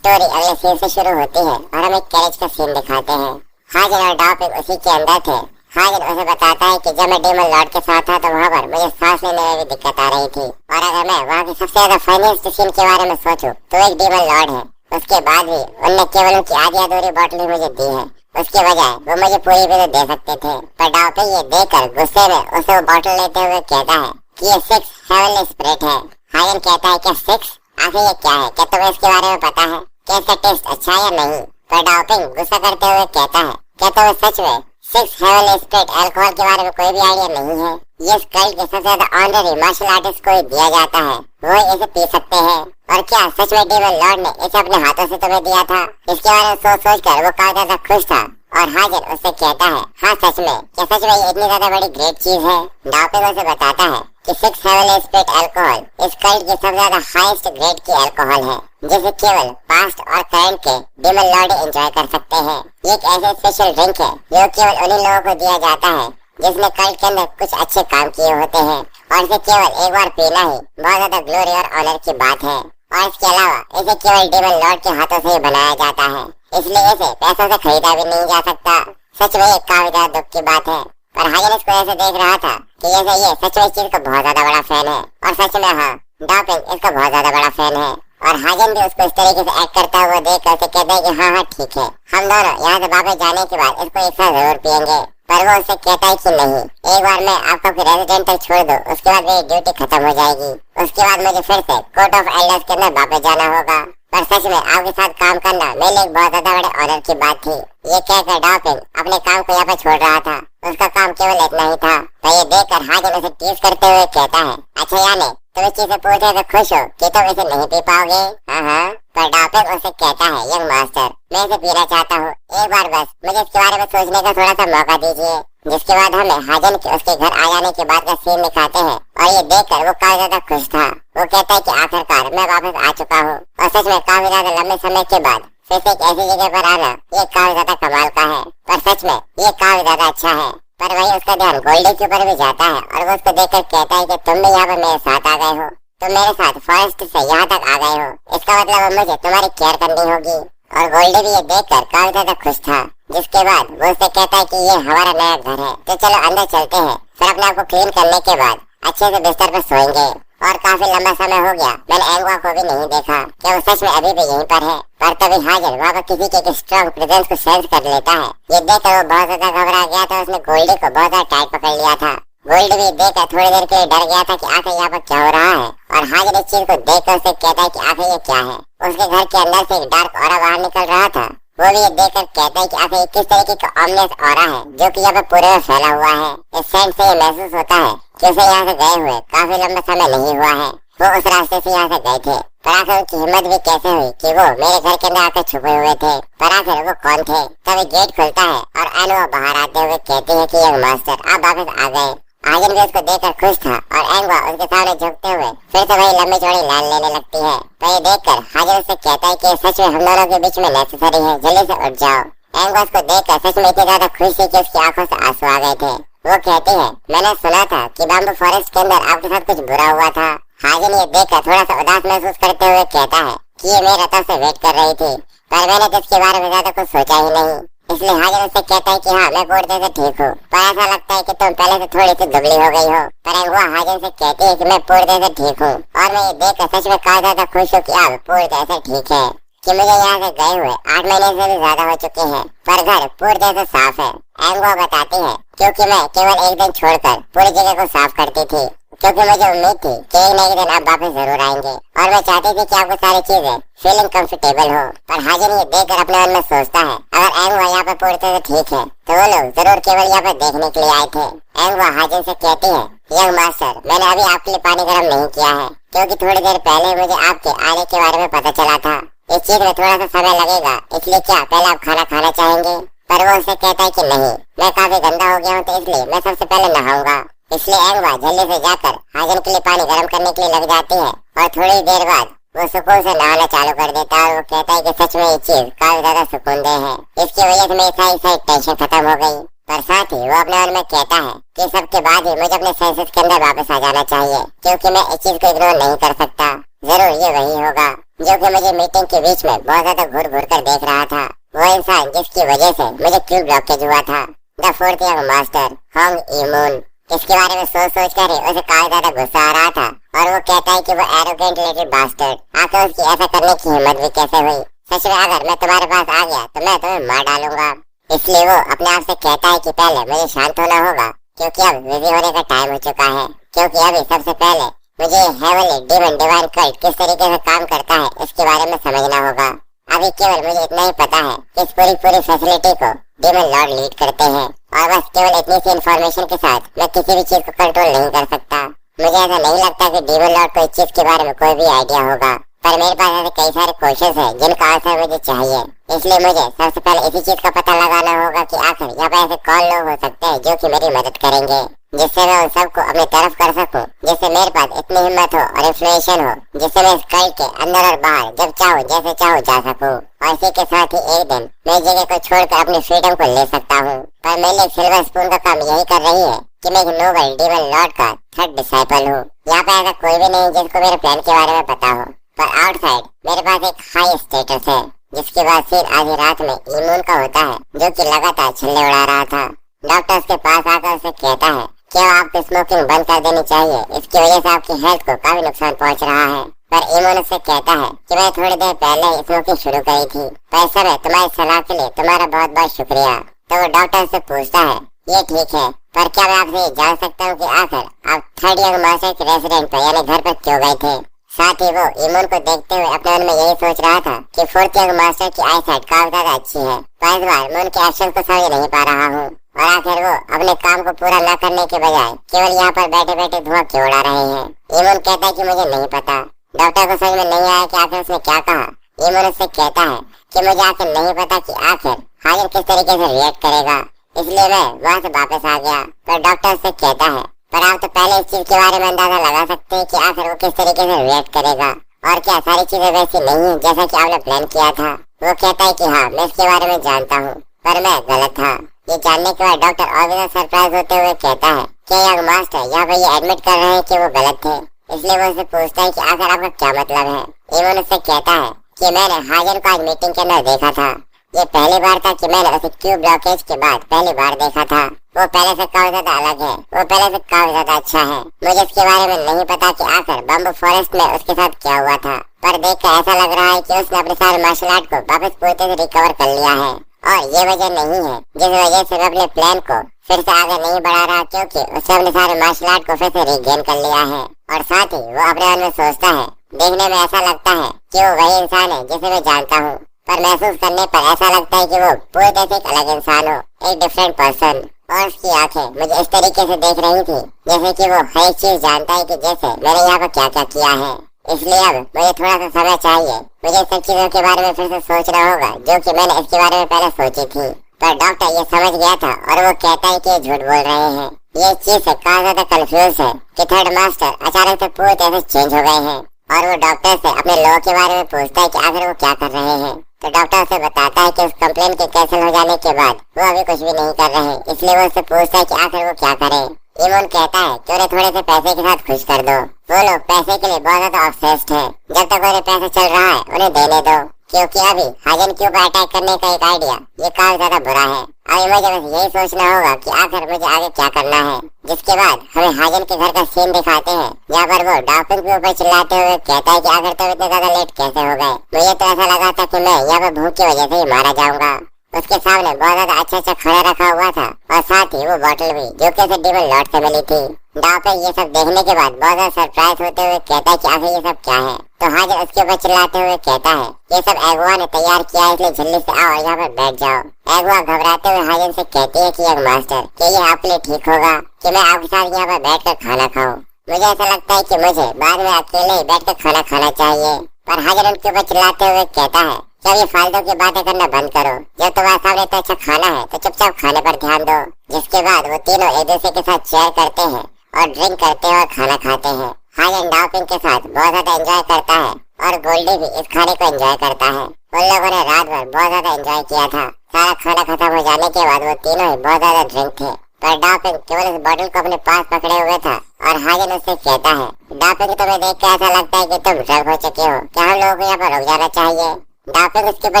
Story अगले scene से शुरू होती है और हम एक गैरेज का सीन दिखाते हैं। हाजिर और डॉपिंग उसी के अंदर थे। हाजिर उसे बताता है कि जब मैं डेमन लॉर्ड के साथ था तो वहाँ पर मुझे सांस लेने में भी दिक्कत आ रही थी, और अगर मैं वहाँ की सबसे ज्यादा फनीस्ट सीन के बारे में सोचूं तो एक डेमन लॉर्ड है। उसके बाद भी उनने केवल उनकी आधी अधूरी बोतल मुझे दी है, उसके बजाय वो मुझे पूरी भी तो दे सकते थे। पर डॉपिंग ये देखकर गुस्से में उसे वो बोतल लेते हुए कहता है कि ये 6 हेवनली स्पिरिट है। हाजिर कहता है क्या 6? आखिर ये क्या है? क्या तुम्हें इसके बारे में पता है कि इसका टेस्ट अच्छा है या नहीं? पर डॉपिंग गुस्सा करते हुए कहता है क्या तुम्हें सच में 6 हेवनली स्पिरिट अल्कोहल के बारे में कोई भी आइडिया नहीं है? ये इस कल्ट के सबसे ज्यादा ऑनररी मार्शल आर्टिस्ट को ही दिया जाता है, वो इसे पी सकते हैं। और क्या सच में डेमन लॉर्ड ने इसे अपने हाथों से तुम्हें दिया था? इसके बारे में सोच कर वो काफी ज्यादा खुश था और हाजिर उससे कहता है हाँ सच में। क्या सच में ये इतनी ज्यादा बड़ी ग्रेट चीज है? डॉपिंग उसे बताता है कि 6 हेवनली स्पिरिट अल्कोहल इस कल्ट की सबसे ज्यादा हाईएस्ट ग्रेड की अल्कोहल है, जिसे केवल पास्ट और करंट के डेमन लॉर्ड एंजॉय कर सकते हैं। ये एक ऐसे स्पेशल ड्रिंक है जो केवल उन्हीं लोगों को दिया जाता है जिसने कल्ट के अंदर कुछ अच्छे काम किए होते हैं, और इसे केवल एक बार पीना ही बहुत ज्यादा ग्लोरी और ऑनर की बात है। और इसके अलावा इसे केवल डेमन लॉर्ड के हाथों से ही बनाया जाता है, इसलिए इसे पैसों से खरीदा भी नहीं जा सकता। सच में एक काफी ज्यादा दुख की बात है। पर हाजिर इसको ऐसे देख रहा था कि जैसे ये सच में इस चीज का बहुत ज्यादा बड़ा फैन है, और सच में हाँ डॉपिंग इसका बहुत ज्यादा बड़ा फैन है। और हाजिर भी उसको इस तरीके से एक्ट करता हुआ देख कर कहते हैं कि हाँ ठीक है, हम दोनों यहाँ से वापस जाने के बाद इसको एक साथ जरूर पियेंगे। पर वो उससे कहता है कि नहीं, एक बार मैं आपको रेजिडेंट तक छोड़ दूं, उसके बाद मेरी ड्यूटी खत्म हो जाएगी, उसके बाद मुझे फिर से कोर्ट ऑफ एल्डर्स के अंदर वापस जाना होगा। पर सच में आपके साथ काम करना मेरे लिए बहुत ज्यादा बड़े ऑनर की बात थी। ये कहकर डॉपिंग अपने काम को यहाँ पर छोड़ रहा था, उसका काम केवल इतना ही था। तो ये देखकर हाजिर उसे टीज करते हुए कहता है अच्छा यानी तुम इस चीज से पूछे तो खुश हो कि तुम इसे नहीं पी पाओगे? हाँ। पर डॉपिंग उसे कहता है यंग मास्टर, मैं इसे पीना चाहता हूँ, एक बार बस मुझे इसके बारे में सोचने का थोड़ा सा मौका दीजिए। जिसके बाद हमें हाजिर के उसके घर आ जाने के बाद का सीन दिखाते हैं, और ये देखकर वो काफी ज्यादा खुश था। वो कहता है कि आखिरकार मैं वापस आ चुका हूँ, और सच में काफी ज्यादा लंबे समय के बाद फिर से एक ऐसी जगह पर आना ये काफी ज्यादा कमाल का है। पर सच में ये काफी ज्यादा अच्छा है। पर वही उसका ध्यान गोल्डी के ऊपर भी जाता है, और वो उसको देखकर कहता है कि तुम भी यहाँ पर मेरे साथ आ गए हो, तुम मेरे साथ फॉरेस्ट से यहाँ तक आ गए हो, इसका मतलब मुझे तुम्हारी केयर करनी होगी। और गोल्डी भी ये देखकर काफी ज्यादा खुश था। जिसके बाद वो उससे कहता है कि ये हमारा नया घर है, तो चलो अंदर चलते हैं, फिर अपने आप को क्लीन करने के बाद अच्छे से बिस्तर पर सोएंगे। और काफी लंबा समय हो गया मैंने एंग्वा को भी नहीं देखा, क्या वो सच में अभी भी यहीं पर है? पर तभी हाजिर वहाँ पर किसी के स्ट्रॉन्ग प्रेजेंस को सेंस कर लेता है। ये देखकर वो बहुत ज्यादा घबरा गया था, उसने गोल्डी को बहुत ज्यादा टाइट पकड़ लिया था। गोल्डी भी देखकर थोड़ी देर के लिए डर गया था कि आखिर यहाँ पर क्या हो रहा है, और हाजिर इस चीज को देखकर उससे कहता है कि आखिर ये क्या है। उसके घर के अंदर से एक डार्क ऑरा बाहर निकल रहा था। वो भी ये देखकर कहता है कि आखिर किस तरीके का ऑमलेस ऑरा है जो कि यहाँ पे पूरे में फैला हुआ है। इस सेंस से ये महसूस होता है कि उसे यहाँ से गए हुए काफी लंबा समय नहीं हुआ है, वो उस रास्ते से यहाँ से गए थे। पर आखिर उनकी हिम्मत भी कैसे हुई कि वो मेरे घर के अंदर आकर छुपे हुए थे? पर आखिर वो कौन थे? तभी गेट खुलता है और एनवा बाहर आते हुए कहती है कि यंग मास्टर आप वापस आ गए। हाजिर भी उसको देखकर खुश था, और एंग्वा उसके सामने झुकते हुए फिर से वही लंबी चौड़ी लाइन लेने लगती है। तो ये देखकर हाजिर उससे कहता है कि सच में हम दोनों के बीच में नेसेसरी है, जल्दी से उठ जाओ। एंग्वा उसको देखकर सच में इतनी ज्यादा खुश थी कि उसकी आंखों से आंसू आ गए थे। वो कहती है मैंने सुना था कि बाम्बू फॉरेस्ट के अंदर आपके साथ कुछ बुरा हुआ था। हाजिर ये देखकर थोड़ा सा उदास महसूस करते हुए कहता है कि ये मेरे रतों से वेट कर रही थी, पर मैंने तो इसके बारे में ज्यादा कुछ सोचा ही नहीं। इसलिए हाजिर उससे कहता है कि हाँ मैं पूरी तरह से ठीक हूँ, पर ऐसा लगता है कि तुम पहले से थोड़ी सी दुबली हो गई हो। पर एंग्वा हाजिर से कहती है कि मैं पूरी तरह से ठीक हूँ, और मैं ये देखकर सच में काफी ज्यादा खुश हूँ कि आप पूरी तरह से ठीक है, कि मुझे यहाँ से गए हुए 8 महीने से भी ज्यादा हो चुके हैं, पर घर पूरी तरह से साफ है। एंग्वा बताती है क्योंकि मैं केवल एक दिन छोड़कर पूरी जगह को साफ करती थी, क्योंकि मुझे उम्मीद थी कि एक न एक दिन आप वापस जरूर आएंगे, और मैं चाहती थी कि आपको सारी चीजें फीलिंग कंफर्टेबल हो। पर हाजिर ये देखकर अपने मन में सोचता है अगर एंग्वा यहाँ पर पूरी तरह ठीक है तो वो लोग जरूर केवल यहाँ पर देखने के लिए आए थे। एंग्वा हाजिर से कहती है यंग मास्टर मैंने अभी आपके लिए पानी गर्म नहीं किया है, क्योंकि थोड़ी देर पहले मुझे आपके आने के बारे में पता चला था। इस चीज में थोड़ा सा समय लगेगा, इसलिए क्या पहले आप खाना खाना चाहेंगे? पर वो उससे कहता है कि नहीं, मैं काफी गंदा हो गया हूँ, तो इसलिए मैं सबसे पहले नहाऊंगा। इसलिए एंग्वा जल्दी से जाकर हाजिर के लिए पानी गर्म करने के लिए लग जाती है, और थोड़ी देर बाद वो सुकून से नहाना चालू कर देता है। और वो कहता है कि सच में ये चीज काफी ज्यादा सुकून दे है, इसकी वजह से मेरी सारी टेंशन खत्म हो गई। पर साथ ही वो अपने मन में कहता है कि सबके बाद ही मुझे अपने सेंसेस के अंदर वापस आ जाना चाहिए, क्योंकि मैं इस चीज को इग्नोर नहीं कर सकता। जरूर ये वही होगा जो कि मुझे मीटिंग के बीच में बहुत ज्यादा घूर घूर कर देख रहा था, वो इंसान जिसकी वजह से मुझे क्यों ब्लॉकेज हुआ था। The fourth young master Hong ई-मून। इसके बारे में सोच सोच कर ही उसे काफी ज्यादा गुस्सा आ रहा था और वो कहता है कि वो एरोगेंट लिटिल बास्टर्ड, आखिर उसकी ऐसा करने की हिम्मत भी कैसे हुई। सच में अगर मैं तुम्हारे पास आ गया तो मैं तुम्हें मार डालूंगा। इसलिए वो अपने आप से कहता है कि पहले मुझे शांत होना होगा, क्योंकि अब बिजी होने का टाइम हो चुका है। क्योंकि अभी सबसे पहले मुझे हेवनली डीमन डिवाइन कल्ट किस तरीके से काम करता है इसके बारे में समझना होगा। अभी केवल मुझे इतना ही पता है कि इस पूरी फैसिलिटी को डीमन लॉर्ड लीड करते हैं, और बस केवल इतनी सी इन्फॉर्मेशन के साथ मैं किसी भी चीज को कंट्रोल नहीं कर सकता। मुझे ऐसा नहीं लगता कि डीमन लॉर्ड को इस चीज के बारे में कोई भी आइडिया होगा, पर मेरे पास ऐसे कई सारे क्वेश्चंस हैं जिनका आंसर मुझे चाहिए। इसलिए मुझे सबसे पहले इसी चीज का पता लगाना होगा कि आखिर यहाँ पे ऐसे कौन लोग हो सकते हैं जो कि मेरी मदद करेंगे, जिससे मैं उन सबको अपनी तरफ कर सकूं, जिससे मेरे पास इतनी हिम्मत हो और इन्फ्लुएंस हो, जिससे मैं इस कल्ट के अंदर और बाहर जब चाहूँ जैसे चाहूँ जा सकूं। और इसी के साथ ही एक दिन मैं इस जगह को छोड़कर अपनी फ्रीडम को ले सकता हूँ। पर मेरे लिए सिल्वर स्पून का काम यही कर रही है कि मैं एक नोबल डीमन लॉर्ड का थर्ड डिसाइपल हूँ। यहाँ पे ऐसा कोई भी नहीं जिसको मेरे प्लान के बारे में पता हो, पर आउटसाइड मेरे पास एक हाई स्टेटस है, जिसके बाद फिर आधी रात में ई-मून का होता है जो कि लगातार छल्ले उड़ा रहा था। डॉक्टर उसके पास आकर उसे कहता है कि आपको स्मोकिंग बंद कर देनी चाहिए, इसकी वजह से आपकी हेल्थ को काफी नुकसान पहुंच रहा है। पर ई-मून उससे कहता है कि मैं थोड़ी देर पहले स्मोकिंग शुरू करी थी, पर इस समय तुम्हारी सलाह के लिए तुम्हारा बहुत बहुत शुक्रिया। तो वो डॉक्टर से पूछता है ये ठीक है, पर क्या मैं आपसे जान सकता हूँ कि आखिर आप थर्ड यंग मास्टर के रेसिडेंट पर यानी घर पर क्यों गए थे। साथ ही वो ई-मून को देखते हुए अपने मन में यही सोच रहा था कि फोर्थ यंग मास्टर की आई साइट काफी ज्यादा अच्छी है, पर इस बार मैं उनके एक्शन को समझ नहीं पा रहा हूँ, और आखिर वो अपने काम को पूरा न करने के बजाय केवल यहाँ पर बैठे बैठे धुआं क्यों उड़ा रहे हैं। ई-मून कहता है कि मुझे नहीं पता। डॉक्टर को समझ में नहीं आया कि आखिर उसने क्या कहा। ई-मून उससे कहता है कि मुझे आखिर नहीं पता कि आखिर हाजिर किस तरीके से रिएक्ट करेगा, इसलिए मैं वहाँ से वापस आ गया। पर डॉक्टर उससे कहता है पर आप तो पहले इस चीज के बारे में अंदाजा लगा सकते हैं कि आखिर वो किस तरीके से रिएक्ट करेगा, और क्या सारी चीजें वैसी नहीं है जैसा कि आपने प्लान किया था। वो कहता है कि हाँ मैं इसके बारे में जानता हूँ, पर मैं गलत था। ये जानने के बाद डॉक्टर और भी सरप्राइज होते हुए कहता है कि यंग मास्टर यहाँ पर ये एडमिट कर रहे हैं कि वो गलत थे, इसलिए वो उससे पूछता है कि आखिर आपका क्या मतलब है। ई-मून उससे कहता है कि मैंने हाजिर को आज मीटिंग के अंदर देखा था। ये पहली बार था कि मैंने उसे क्यू ब्लॉकेज के बाद पहली बार देखा था। वो पहले से काफी ज्यादा अलग है, वो पहले से काफी ज्यादा अच्छा है। मुझे इसके बारे में नहीं पता कि आखिर बम्बू फॉरेस्ट में उसके साथ क्या हुआ था, पर देखकर ऐसा लग रहा है कि उसने अपने सारे मार्शल आर्ट को वापस पूरी तरह से रिकवर कर लिया है, और ये वजह नहीं है जिस वजह से मैं अपने प्लान को फिर से आगे नहीं बढ़ा रहा, क्योंकि उसने अपने सारे मार्शल आर्ट को फिर से रिगेन कर लिया है। और साथ ही वो अपने मन में सोचता है, देखने में ऐसा लगता है कि वो वही इंसान है जिसे मैं जानता हूँ, पर महसूस करने पर ऐसा लगता है कि वो पूरी तरह से एक अलग इंसान हो, एक डिफरेंट पर्सन। और उसकी आंखें मुझे इस तरीके से देख रही थी जैसे कि वो हर एक चीज जानता है कि जैसे मैंने यहाँ पर क्या क्या किया है। इसलिए अब मुझे थोड़ा सा समय चाहिए, मुझे सब चीजों के बारे में फिर से सोचना होगा जो कि मैंने इसके बारे में पहले सोची थी। पर डॉक्टर ये समझ गया था और वो कहता है कि झूठ बोल रहे हैं। ये चीज से काफी ज्यादा कंफ्यूज है कि थर्ड मास्टर अचानक से पूरी तरह से चेंज हो गए हैं, और वो डॉक्टर से अपने लोगों के बारे में पूछता है कि आखिर वो क्या कर रहे हैं। तो डॉक्टर उसे बताता है कि उस कंप्लेन के कैंसिल हो जाने के बाद वो अभी कुछ भी नहीं कर रहे, इसलिए वो उससे पूछता है कि आखिर वो क्या करे। ई-मून कहता है कि उन्हें थोड़े से पैसे के साथ खुश कर दो। वो लोग पैसे के लिए बहुत ज्यादा ऑब्सेस्ड है, जब तक उन्हें पैसा चल रहा है उन्हें देने दो, क्योंकि अभी हाजन के ऊपर अटैक करने का एक आइडिया ये काफी ज्यादा बुरा है। अभी मुझे बस यही सोचना होगा कि आखिर मुझे आगे क्या करना है। जिसके बाद हमें हाजन के घर का सीन दिखाते हैं, जहाँ पर वो डॉक्टर के ऊपर चिल्लाते हुए कहता है कि आखिर तुम इतने ज्यादा लेट कैसे हो गए। मुझे तो ऐसा लगा था कि मैं यहाँ पर भूख की वजह से ही मारा जाऊंगा। उसके सामने बहुत ज्यादा अच्छा खाना रखा हुआ था, और साथ ही वो बोतल भी जो कि उसे डीमन लॉर्ड से मिली थी। डॉक्टर ये सब देखने के बाद बहुत ज्यादा सरप्राइज होते हुए कहता है कि आखिर ये सब क्या है। तो हाजिर उसके ऊपर चिल्लाते हुए कहता है ये सब एगुआ ने तैयार किया है, इसलिए जल्दी से आओ और यहाँ पर बैठ जाओ। एगुआ घबराते हुए हाजिर से कहती है कि यंग मास्टर कि ये आपके लिए ठीक होगा कि मैं आपके साथ यहाँ पर बैठ कर खाना खाऊं। मुझे ऐसा लगता है कि मुझे बाद में अकेले ही बैठ कर खाना खाना चाहिए। पर हाजिर उनके ऊपर चिल्लाते हुए कहता है जब ये फालतू की बातें करना बंद करो, जब तुम्हारे सामने तो अच्छा खाना है तो चुपचाप खाने पर ध्यान दो। जिसके बाद वो तीनों एक दूसरे के साथ शेयर करते हैं और ड्रिंक करते हैं और खाना खाते हैं। हाजन डॉपिंग के साथ बहुत ज्यादा एंजॉय करता है, और गोल्डी भी इस खाने को एंजॉय करता है। उन लोगों ने रात भर बहुत ज्यादा एंजॉय किया था, सारा खाना खत्म हो जाने के बाद वो तीनों ही बहुत ज्यादा ड्रिंक थे, पर डापिंग केवल इस बॉटल को अपने पास पकड़े हुए था। और हाजिन उससे कहता है, डापिंग तुम्हें देख कर ऐसा लगता है कि तुम ड्रग हो चुके हो, क्या हम लोगों को यहाँ पर रुक जाना चाहिए? डापिंग उसके ऊपर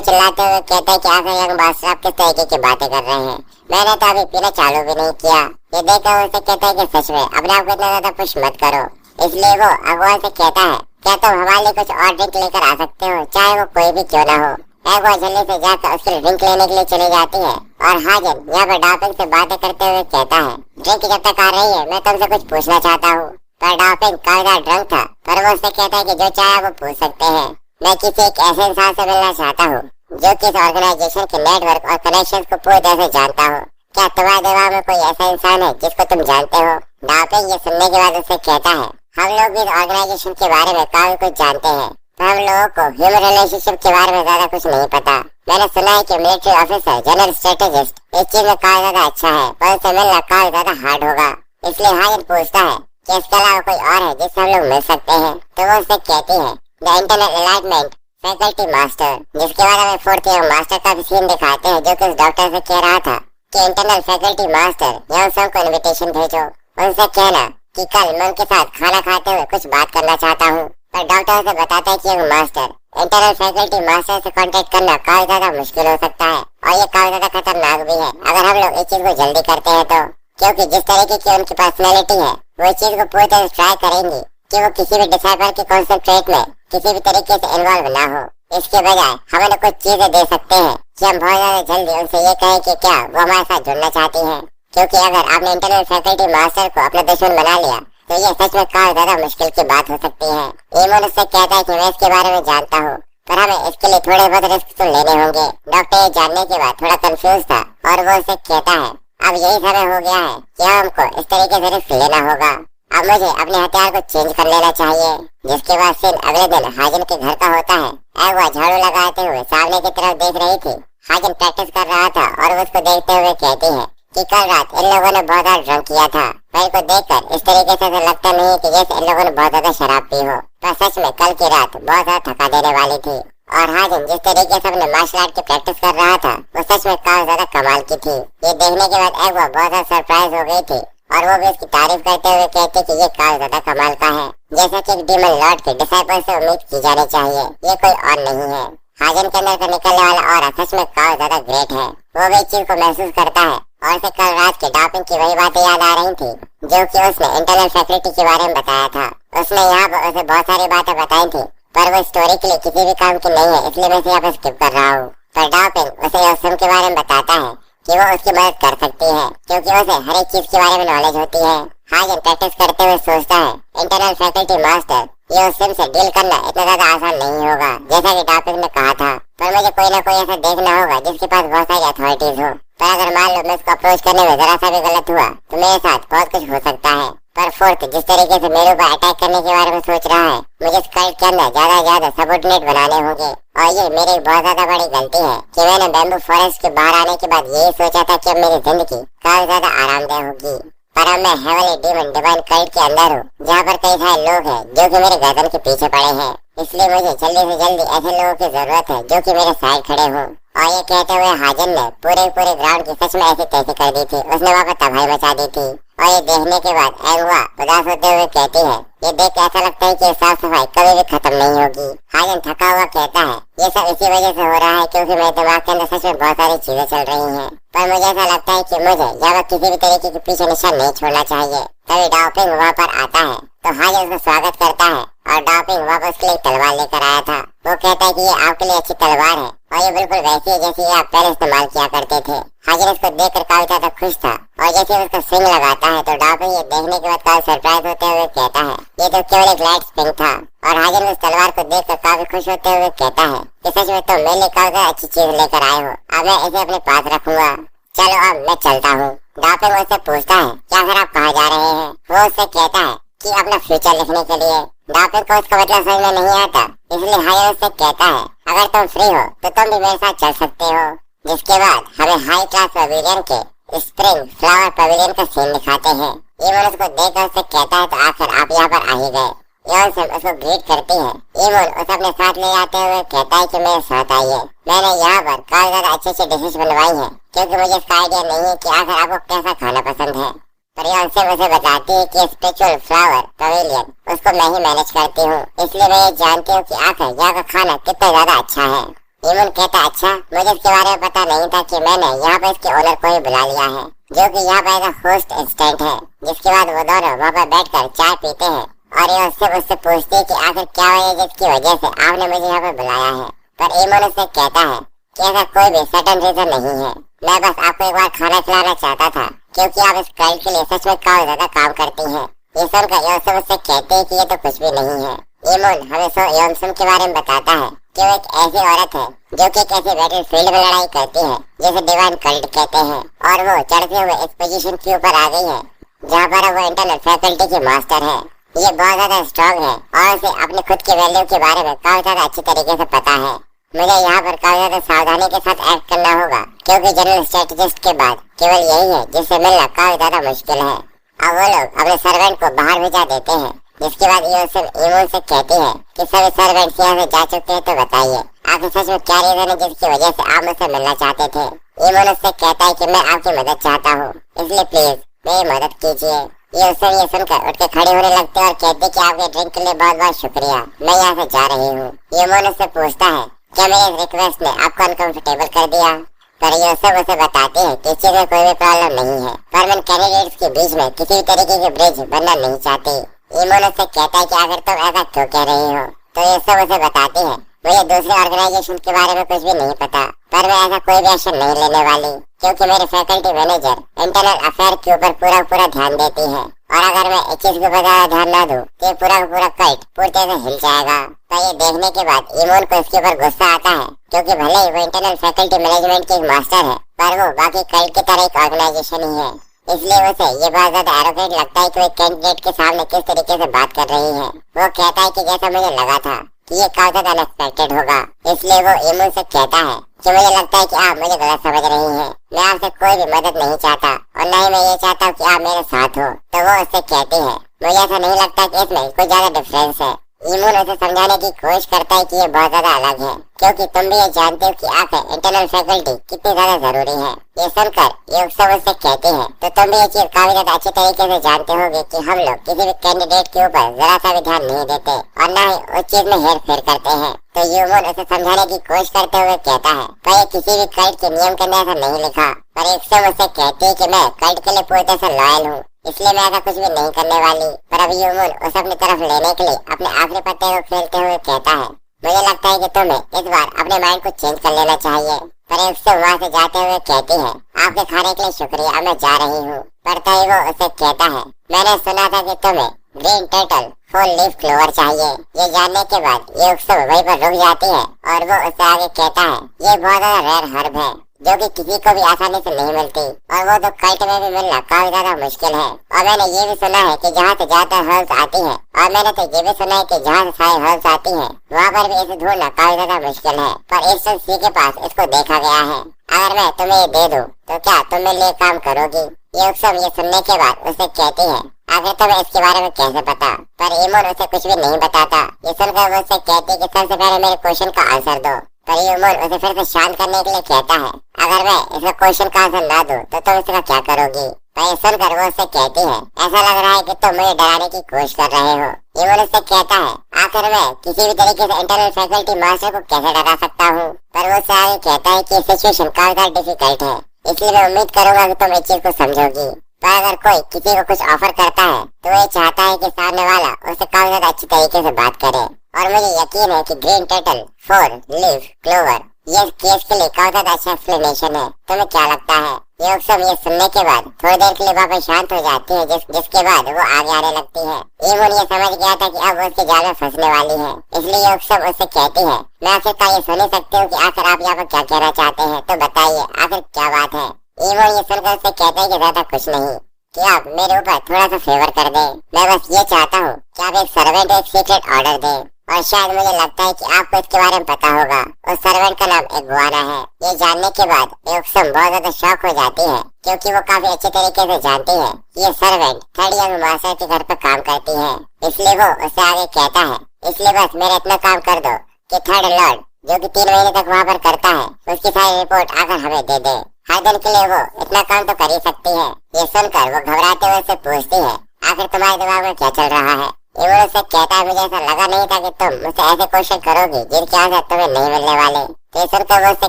चिल्लाते हुए कहता है कि आखिर यंग मास्टर आप किस तरीके की बातें कर रहे हैं, मैंने तो अभी पीना चालू भी नहीं किया। ये देखकर उससे कहता है कि सच में अपने आप को इतना ज्यादा पुश मत करो। इसलिए वो अगवा से कहता है, क्या तुम हमारे लिए कुछ और ड्रिंक लेकर आ सकते हो, चाहे वो कोई भी क्यों ना हो। अगवा जल्दी से जाकर उसके लिए ड्रिंक लेने के लिए चली जाती है और हाजिन यहाँ पर डापिंग से बातें करते हुए कहता है, ड्रिंक जब तक आ रही है मैं तुमसे कुछ पूछना चाहता हूँ। पर डापिंग काफी ड्रंक था, पर वो उससे कहता है कि जो चाहे वो पूछ सकते हैं। मैं किसी एक ऐसे इंसान से मिलना चाहता हूँ जो कि इस ऑर्गेनाइजेशन के नेटवर्क और कनेक्शंस को पूरी तरह से जानता हो। क्या तुम्हारे दिमाग में कोई ऐसा इंसान है जिसको तुम जानते हो? डापिंग ये सुनने के बाद उससे कहता है, हम लोग भी इस ऑर्गेनाइजेशन के बारे में काफी कुछ जानते हैं, पर हम लोगों को ह्यूमन रिलेशनशिप के बारे में ज्यादा कुछ नहीं पता। मैंने सुना है कि मिलिट्री ऑफिसर जनरल स्ट्रेटेजिस्ट इस चीज में काफी ज्यादा अच्छा है, पर उससे मिलना काफी ज्यादा हार्ड होगा। इसलिए हाजिर पूछता है कि इसके अलावा कोई और है जिससे हम लोग मिल सकते हैं? तो वो उससे कहती है, the internal alignment faculty master. जिसके बाद हमें फोर्थ ईयर मास्टर का भी सीन दिखाते हैं जो कि उस डॉक्टर से कह रहा था कि इंटरनल फैकल्टी मास्टर यहाँ सबको इन्विटेशन भेजो, उनसे कहना कि कल मैं उनके साथ खाना खाते हुए कुछ बात करना चाहता हूँ। पर डॉक्टर उसे बताता है कि young master internal faculty master से कांटेक्ट करना काफी ज्यादा मुश्किल हो सकता है और ये काफी ज्यादा खतरनाक भी है अगर हम लोग इस चीज को जल्दी करते हैं तो, क्योंकि जिस तरीके की उनकी पर्सनैलिटी है वो इस चीज को पूरी तरह ट्राई करेंगी कि वो किसी भी डिसाइपल के कॉन्सेंट्रेट में किसी भी तरीके से इन्वॉल्व ना हो। इसके बजाय हम उन्हें कुछ चीजें दे सकते हैं कि हम बहुत ज्यादा जल्दी उनसे ये कहें कि क्या वो हमारे साथ जुड़ना चाहती हैं, क्योंकि अगर आपने इंटरनल फैकल्टी मास्टर को अपना दुश्मन बना लिया तो ये सच में काफी ज्यादा मुश्किल की बात हो सकती है। ईमन उससे कहता है कि मैं इसके बारे में जानता हूँ, पर हमें इसके लिए थोड़े बहुत रिस्क तो लेने होंगे। डॉक्टर ये जानने के बाद थोड़ा कंफ्यूज था और वो उससे कहता है, अब यही समय हो गया है कि हमको इस तरीके से रिस्क लेना होगा। अब मुझे अपने हथियार को चेंज कर लेना चाहिए। जिसके बाद सीन अगले दिन हाजिन के घर का होता है। अगवा झाड़ू लगाते हुए सामने की तरफ देख रही थी। हाजिन प्रैक्टिस कर रहा था और वो उसको देखते हुए कहती है कि कल रात इन लोगों ने बहुत ज्यादा ड्रंक किया था। भाई को देखकर इस तरीके से तो लगता नहीं कि जैसे इन लोगों ने बहुत ज्यादा शराब पी हो, पर सच में कल की रात बहुत ज्यादा थका देने वाली थी। और हाजिन जिस तरीके से अपने मार्शल आर्ट की प्रैक्टिस कर रहा था वो सच में काफी ज्यादा कमाल की थी। ये देखने के बाद अगवा बहुत ज्यादा सरप्राइज हो गई थी और वो भी उसकी तारीफ करते हुए कहते कि ये काफी ज्यादा कमाल का है, जैसा कि एक डीमन लॉर्ड के डिसाइपल से उम्मीद की जानी चाहिए। ये कोई और नहीं है। हाजिन के अंदर से निकलने वाला और सच में काफी ज्यादा ग्रेट है। वो भी इस चीज को महसूस करता है और उसे कल रात के डापिंग की वही बातें याद आ रही थी जो कि उसने इंटरनल फैकल्टी के बारे में बताया था। उसने यहाँ पर उसे बहुत सारी बातें बताई थी, पर वो स्टोरी के लिए किसी भी काम की नहीं है, इसलिए मैं इसे यहाँ पर स्किप कर रहा हूँ। पर डापिंग उसे योसम के बारे में बताता है कि वो उसकी मदद कर सकती है क्योंकि उसे हर एक चीज के बारे में नॉलेज होती है। हाजिन प्रैक्टिस करते हुए सोचता है, इंटरनल फैकल्टी मास्टर ये योसम से डील करना इतना ज्यादा आसान नहीं होगा जैसा कि डापिंग ने कहा था, पर मुझे कोई ना कोई ऐसा देखना होगा जिसके पास बहुत सारी अथॉरिटीज हो। पर अगर मान लो मैं उसको अप्रोच करने में जरा सा भी गलत हुआ तो मेरे साथ बहुत कुछ हो सकता है। पर फोर्थ जिस तरीके से मेरे ऊपर अटैक करने के बारे में सोच रहा है, मुझे इस कल्ट के अंदर ज्यादा सबऑर्डिनेट बनाने होंगे। और ये मेरी बहुत ज्यादा बड़ी गलती है कि मैंने बैम्बू फॉरेस्ट के बाहर आने के बाद यही सोचा था कि अब मेरी जिंदगी काफी ज्यादा आरामदायक होगी। पर अब मैं हेवनली डीमन डिवाइन कल्ट के अंदर हूँ जहाँ पर कई सारे लोग हैं जो कि मेरे गर्दन के पीछे पड़े हैं। इसलिए मुझे जल्दी से जल्दी ऐसे लोगों की जरूरत है जो कि मेरे साइड खड़े हों। और ये कहते हुए हाजिन ने पूरे ग्राउंड की सच में ऐसी तैसी कर दी थी। उसने वहाँ पर तबाही मचा दी थी। और ये देखने के बाद अगवा उदास होते हुए कहती है, ये देख के ऐसा लगता है कि साफ सफाई कभी भी खत्म नहीं होगी। हाजिन थका हुआ कहता है, ये सब इसी वजह से हो रहा है क्योंकि मेरे दिमाग के अंदर सच में बहुत सारी चीजें चल रही हैं। पर मुझे ऐसा लगता है कि मुझे यहाँ किसी भी तरीके के पीछे निशान नहीं छोड़ना चाहिए। तभी डापिंग वहाँ पर आता है तो हाजिन उसका स्वागत करता है और डापिंग वापस के लिए तलवार लेकर आया था। वो कहता है कि ये आपके लिए अच्छी तलवार है और ये बिल्कुल वैसी है जैसी आप पहले इस्तेमाल किया करते थे। हाजिन इसको देखकर काफी ज्यादा खुश था और जैसे उसका स्विंग लगाता है तो डापिंग ये देखने के बाद काफी सरप्राइज होते हुए कहता है, ये तो केवल एक लाइट स्विंग था। और हाजिन उस तलवार को देखकर काफी खुश होते हुए कहता है कि सच में तुम मेरे लिए काफी अच्छी चीज लेकर आए हो, अब मैं इसे अपने पास रखूंगा। चलो अब मैं चलता हूँ। डापिंग उससे पूछता है, क्या फिर आप कहाँ जा रहे हैं? वो उससे कहता है कि अपना फ्यूचर लिखने के लिए। डापिंग को उसका मतलब समझ में नहीं आता, इसलिए हाजिन उससे कहता है, अगर तुम फ्री हो तो तुम भी मेरे साथ चल सकते हो। जिसके बाद हमें हाई क्लास पवेलियन के स्प्रिंग फ्लावर पवेलियन का सीन दिखाते हैं। ये उसको देखकर उससे कहता है, तो आखिर आप यहाँ पर आ ही गए। योनसम उसको ग्रीट करती है। इमोन उसे अपने साथ ले जाते हुए कहता है कि मेरे साथ आइए, मैंने यहाँ पर काफी ज्यादा अच्छी डिशेस बनवाई है, क्योंकि मुझे इसका आइडिया नहीं है कि आखिर आपको कैसा खाना पसंद है। पर योनसम उसे बताती है कि स्पिरिचुअल फ्लावर पवेलियन उसको मैं ही मैनेज करती हूँ, इसलिए मैं ये जानती हूँ कि आखिर यहाँ का खाना कितना ज्यादा अच्छा है। इमोन कहता अच्छा, मुझे इसके बारे में पता नहीं था कि मैंने यहाँ पर इसके ओनर को ही बुला लिया है, जो कि यहाँ पर होस्ट इंस्टेंट है। जिसके बाद वो दोनों वहाँ पर बैठकर चाय पीते हैं और ये उससे पूछती है कि आखिर क्या वजह जिसकी वजह से आपने मुझे यहाँ पर बुलाया है। पर इमोन उससे कहता है कि ऐसा कोई भी सडन रीजन नहीं है, मैं बस आपको एक बार खाना खिलाना चाहता था, क्योंकि आप इस कल्ट के लिए सच में काफी ज्यादा काम करती हैं। ये सुनकर योनसम उससे कहते हैं कि ये तो कुछ भी नहीं है। इमोन हमें योनसम के बारे में बताता है कि वो एक ऐसी औरत है जो कि एक ऐसे बैटल फील्ड में लड़ाई करती है जिसे डिवाइन कल्ट कहते हैं, और वो चढ़ते हुए इस पोजीशन के ऊपर आ गई है जहाँ पर वो इंटरनल फैकल्टी की मास्टर है। ये बहुत ज्यादा स्ट्रॉन्ग है और उसे अपने खुद के वैल्यू के बारे में काफी ज्यादा अच्छी तरीके से पता है। मुझे यहाँ पर काफी ज्यादा सावधानी के साथ एक्ट करना होगा, क्योंकि जनरल स्ट्रेटेजिस्ट के बाद केवल यही है जिससे मिलना काफी ज्यादा मुश्किल है। अब वो लोग अपने सर्वेंट को बाहर भेजा देते हैं, जिसके बाद इमोन से कहती है कि सभी सर्वेंट्स यहाँ से जा चुके हैं, तो बताइए आखिर सच में क्या रीजन है जिसकी वजह से आप मुझसे मिलना चाहते थे। इमोन उससे कहता है कि मैं आपकी मदद चाहता हूँ, इसलिए प्लीज मेरी मदद कीजिए। ये सुनकर उठ के खड़े होने लगते हैं और कहते कि आपके ड्रिंक के लिए बहुत बहुत शुक्रिया, मैं यहाँ से जा रही हूँ। इमोन उससे पूछता है क्या मेरे रिक्वेस्ट ने आपको अनकंफर्टेबल कर दिया, पर ये उसे बताते हैं कि इस चीज में कोई भी प्रॉब्लम नहीं है, पर मैं कैंडिडेट्स के बीच में किसी भी तरीके की ब्रिज बनना नहीं चाहती। इमोन उससे कहता है कि अगर तुम ऐसा क्यों कह रही हो, तो ये सब उसे बताती है मुझे दूसरे ऑर्गेनाइजेशन के बारे में कुछ भी नहीं पता, पर मैं ऐसा कोई भी एक्शन नहीं लेने वाली, क्योंकि मेरे फैकल्टी मैनेजर इंटरनल अफेयर के ऊपर पूरा ध्यान देती है, और अगर मैं इस चीज को ज्यादा ध्यान न दूं तो पूरा कल्ट पूरी तरह से हिल जाएगा। पर ये देखने के बाद इमोन को इसके ऊपर गुस्सा आता है, क्योंकि भले ही वो इंटरनल फैकल्टी मैनेजमेंट की एक मास्टर है, पर वो बाकी कल्ट की तरह एक ऑर्गेनाइजेशन ही है, इसलिए उसे ये बहुत ज्यादा एरोगेंट लगता है कि वो कैंडिडेट के सामने किस तरीके से बात कर रही है। वो कहता है कि जैसा मुझे लगा था कि ये काफी ज्यादा अनएक्सपेक्टेड होगा, इसलिए वो इमोन से कहता है कि मुझे लगता है कि आप मुझे गलत समझ रही हैं, मैं आपसे कोई भी मदद नहीं चाहता और न ही मैं ये चाहता हूँ कि आप मेरे साथ हो। तो वो उससे कहती है मुझे ऐसा नहीं लगता कि इसमें कोई ज्यादा डिफरेंस है। इमोन उसे समझाने की कोशिश करता है कि ये बहुत ज्यादा अलग है, क्योंकि तुम भी ये जानते हो कि आखिर इंटरनल फैकल्टी कितनी ज्यादा जरूरी है। ये सुनकर ये सब उससे कहते हैं तो तुम भी ये चीज काफी ज्यादा अच्छे तरीके से जानते होगे कि हम लोग किसी भी कैंडिडेट के ऊपर जरा सा भी ध्यान नहीं देते और न ही उस चीज में हेर फेर करते हैं। तो इमोन उसे समझाने की कोशिश करते हुए कहता है पर ये किसी भी कल्ट के नियम के अंदर ऐसा नहीं लिखा, पर एक सब उससे कहती है कि मैं कल्ट के लिए पूरी तरह से लॉयल हूँ, इसलिए मैं ऐसा कुछ भी नहीं करने वाली। पर अब इमोन उसे अपनी तरफ लेने के लिए अपने आखिरी पत्ते को खेलते हुए कहता है मुझे लगता है कि तुम्हें इस बार अपने माइंड को चेंज कर लेना चाहिए। पर एक से वहाँ से जाते हुए कहती है आपके खाने के लिए शुक्रिया, अब मैं जा रही हूँ। पर तभी वो उसे कहता है मैंने सुना था कि तुम्हें ग्रीन टर्टल 4 लीफ क्लोवर चाहिए। ये जानने के बाद ये उत्सव वहीं पर रुक जाती है और वो उससे आगे कहता है ये बहुत ज्यादा रेयर हर्ब है जो कि किसी को भी आसानी से नहीं मिलती, और वो तो कल्ट में भी मिलना काफी ज्यादा मुश्किल है। और मैंने ये भी सुना है कि जहाँ से ज्यादा हर्ब्स आती है, और मैंने तो ये भी सुना है कि जहाँ से सारी हर्ब्स आती है वहाँ पर भी इसे ढूंढना काफी ज्यादा मुश्किल है, पर इस सी के पास इसको देखा गया है। अगर मैं तुम्हें ये दे दूँ तो क्या तुम मेरे लिए काम करोगी? ये उत्सव ये सुनने के बाद उसे कहती है आखिर तुम्हें इसके बारे में कैसे पता? पर इमोन उसे कुछ भी नहीं बताता। ये सुनकर वो उसे कहती है कि सबसे पहले मेरे क्वेश्चन का आंसर दो। पर इमोन उसे फिर से शांत करने के लिए कहता है अगर मैं इसका क्वेश्चन का आंसर ना दूं तो तुम इसका क्या करोगी? पर ये सुनकर वो उससे कहती है ऐसा लग रहा है कि तुम मुझे डराने की कोशिश कर रहे हो। इमोन उससे कहता है आखिर मैं किसी भी तरीके से इंटरनल फैकल्टी मास्टर को कैसे डरा सकता हूँ? पर वो उससे आगे कहता है कि सिचुएशन काफी ज्यादा डिफिकल्ट है, इसलिए मैं उम्मीद करूंगा कि तुम इस चीज को समझोगी। पर अगर कोई किसी को कुछ ऑफर करता है तो वो चाहता है कि सामने वाला उससे काफी ज्यादा अच्छी तरीके से बात करे, और मुझे यकीन है कि ग्रीन टर्टल 4 लीफ क्लोवर ये केस के लिए काफी ज्यादा अच्छा एक्सप्लेनेशन है। तुम्हें क्या लगता है? ये उत्सव ये सुनने के बाद थोड़ी देर के लिए वापस शांत हो जाती है, जिसके बाद वो आगे आने लगती है। इमोन ये समझ गया था कि अब वो उसके जाल में फंसने वाली है, इसलिए ये उत्सव उससे कहती है मैं आखिरकार ये सुन ही सकती हूँ कि आखिर आप यहाँ पर क्या कहना चाहते हैं, तो बताइए आखिर क्या बात है? इमोन ये सुनकर उससे कहते हैं कि ज्यादा कुछ नहीं, कि आप मेरे ऊपर थोड़ा सा फेवर कर दें। मैं बस ये चाहता हूँ कि आप एक सर्वेंट एक सीक्रेट ऑर्डर दें, और शायद मुझे लगता है कि आपको इसके बारे में पता होगा। उस सर्वेंट का नाम इग्वाना है। ये जानने के बाद यूक्सुम बहुत ज्यादा शॉक हो जाती है, क्योंकि वो काफी अच्छे तरीके से जानती है कि ये सर्वेंट थर्ड यंग मास्टर के घर पर काम करती है। इसलिए वो उससे आगे कहता है, इसलिए बस मेरा इतना काम कर दो कि थर्ड लॉर्ड जो कि 3 महीने तक वहाँ पर करता है, उसकी सारी रिपोर्ट आकर हमें दे दे। हर दिन के लिए वो इतना काम तो कर ही सकती है। ये सुनकर वो घबराते हुए उससे पूछती है, आखिर तुम्हारे दिमाग में क्या चल रहा है? इमोन उससे कहता है, मुझे ऐसा लगा नहीं था कि तुम मुझसे ऐसे क्वेश्चन करोगी जिनके आंसर तुम्हें नहीं मिलने वाले। तो ये सुनकर वो उससे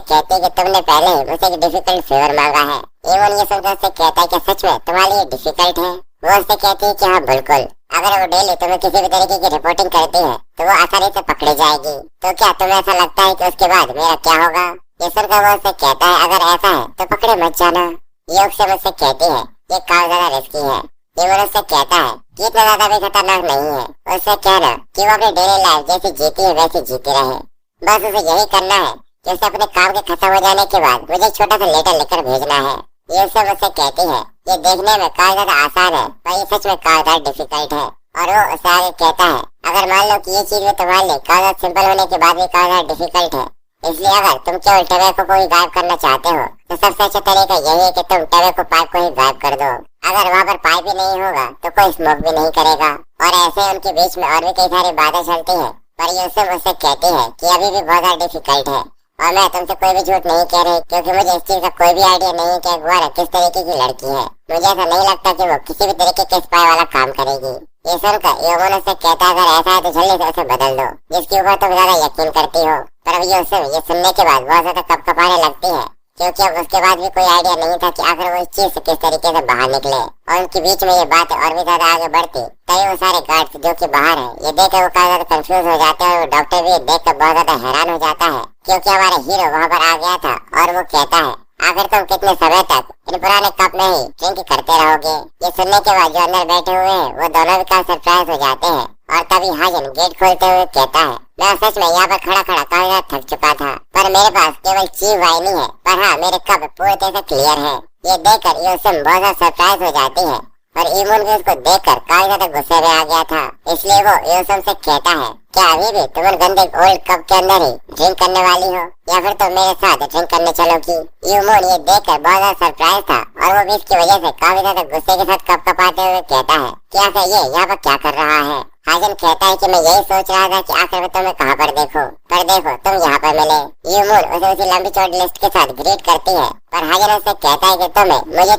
कहती है कि तुमने पहले ही मुझसे एक डिफिकल्ट फेवर मांगा है। इमोन ये सुनकर उससे कहता है कि सच में तुम्हारे लिए डिफिकल्ट है? वो उससे कहती है कि हाँ बिल्कुल, अगर वो डेली तुम्हें किसी भी तरीके की रिपोर्टिंग करती है तो वो आसानी से पकड़ी जाएगी। तो क्या तुम्हें ऐसा लगता है कि उसके बाद मेरा क्या होगा? ये सुनकर वो उससे कहता है, अगर ऐसा है तो पकड़े मत जाना। ये उससे मुझसे कहती है, ये काफी ज्यादा रिस्की है। इमोन उससे कहता है कि इतना ज्यादा भी खतरनाक नहीं है। उससे कहना कि वो अपनी डेली लाइफ जैसी जीती है वैसी जीती रहे। बस उसे यही करना है कि उसे अपने काम के खत्म हो जाने के बाद मुझे एक छोटा सा लेटर लिखकर भेजना है। ये सब मुझसे कहती है, ये देखने में काफी ज्यादा आसान है पर ये सच में काफी ज्यादा डिफिकल्ट है। और वो उससे आगे कहता है, अगर मान लो कि ये चीज भी तुम्हारे लिए काफी ज्यादा सिंपल होने के बाद भी काफी ज्यादा डिफिकल्ट है, इसलिए अगर तुम केवल टबैको को ही गायब करना चाहते हो तो सबसे अच्छा तरीका यही है कि तुम टबैको पाइप को ही गायब कर दो। अगर वहाँ पर पाइप ही नहीं होगा तो कोई स्मोक भी नहीं करेगा। और ऐसे उनके बीच में और भी कई सारी बातें चलती हैं, पर यूसुफ उससे कहती है कि अभी भी बहुत ज्यादा डिफिकल्ट है और मैं तुमसे कोई भी झूठ नहीं कह रही, क्योंकि मुझे इस चीज का कोई भी आइडिया नहीं है कि अगवारा किस तरीके की लड़की है। मुझे ऐसा नहीं लगता कि वो किसी भी तरीके के स्पाई वाला काम करेगी। ये सुनकर योमोन उससे कहता है, अगर ऐसा है तो जल्दी से उसे बदल दो जिसके ऊपर तुम ज्यादा यकीन करती हो। पर अब यूसुफ ये सुनने के बाद बहुत ज्यादा कपकपाने लगती है, क्योंकि अब उसके बाद भी कोई आइडिया नहीं था कि आखिर वो इस चीज से किस तरीके से बाहर निकले। और उनके बीच में ये बात और भी ज्यादा आगे बढ़ती तभी वो सारे गार्ड्स जो कि बाहर है ये देखकर वो काफी ज्यादा कंफ्यूज हो जाते हैं। और डॉक्टर भी देखकर बहुत ज्यादा हैरान हो जाता है, क्योंकि हमारा हीरो वहाँ पर आ गया था। और वो कहता है, आखिर तुम कितने समय तक इन पुराने कप में ही ड्रिंक करते रहोगे? ये सुनने के बाद जो अंदर बैठे हुए हैं वो दोनों भी काफी सरप्राइज हो जाते हैं। और तभी हाजन गेट खोलते हुए कहता है, मैं सच में यहाँ पर खड़ा खड़ा काफी ज्यादा थक चुका था, पर मेरे पास केवल चीज वाइन ही है, पर हाँ मेरे कप पूरी तरह से क्लियर है। ये देखकर यूसुफ बहुत ज्यादा सरप्राइज हो जाती है और इमोन भी उसको देखकर काफी ज्यादा गुस्से में आ गया था। इसलिए वो यूसुफ से कहता है, क्या अभी भी तुम गंदे ओल्ड कप के अंदर ही ड्रिंक करने वाली हो या फिर तुम मेरे साथ ड्रिंक करने चलोगी? इमोन ये देखकर बहुत ज्यादा सरप्राइज था और वो भी इसकी वजह से काफी ज्यादा गुस्से के साथ कप कपाते हुए कहता है, क्या आखिर ये यहाँ पर क्या कर रहा है? हाजन कहता है कि मैं यही सोच रहा था कि आखिर मैं तुम्हें कहाँ पर देखूं, पर देखो तुम यहाँ पर मिले। इमोन उसे उसी लंबी चौड़ी लिस्ट के साथ ग्रीट करती है, पर हाजन उससे कहता है कि तुम्हें मेरे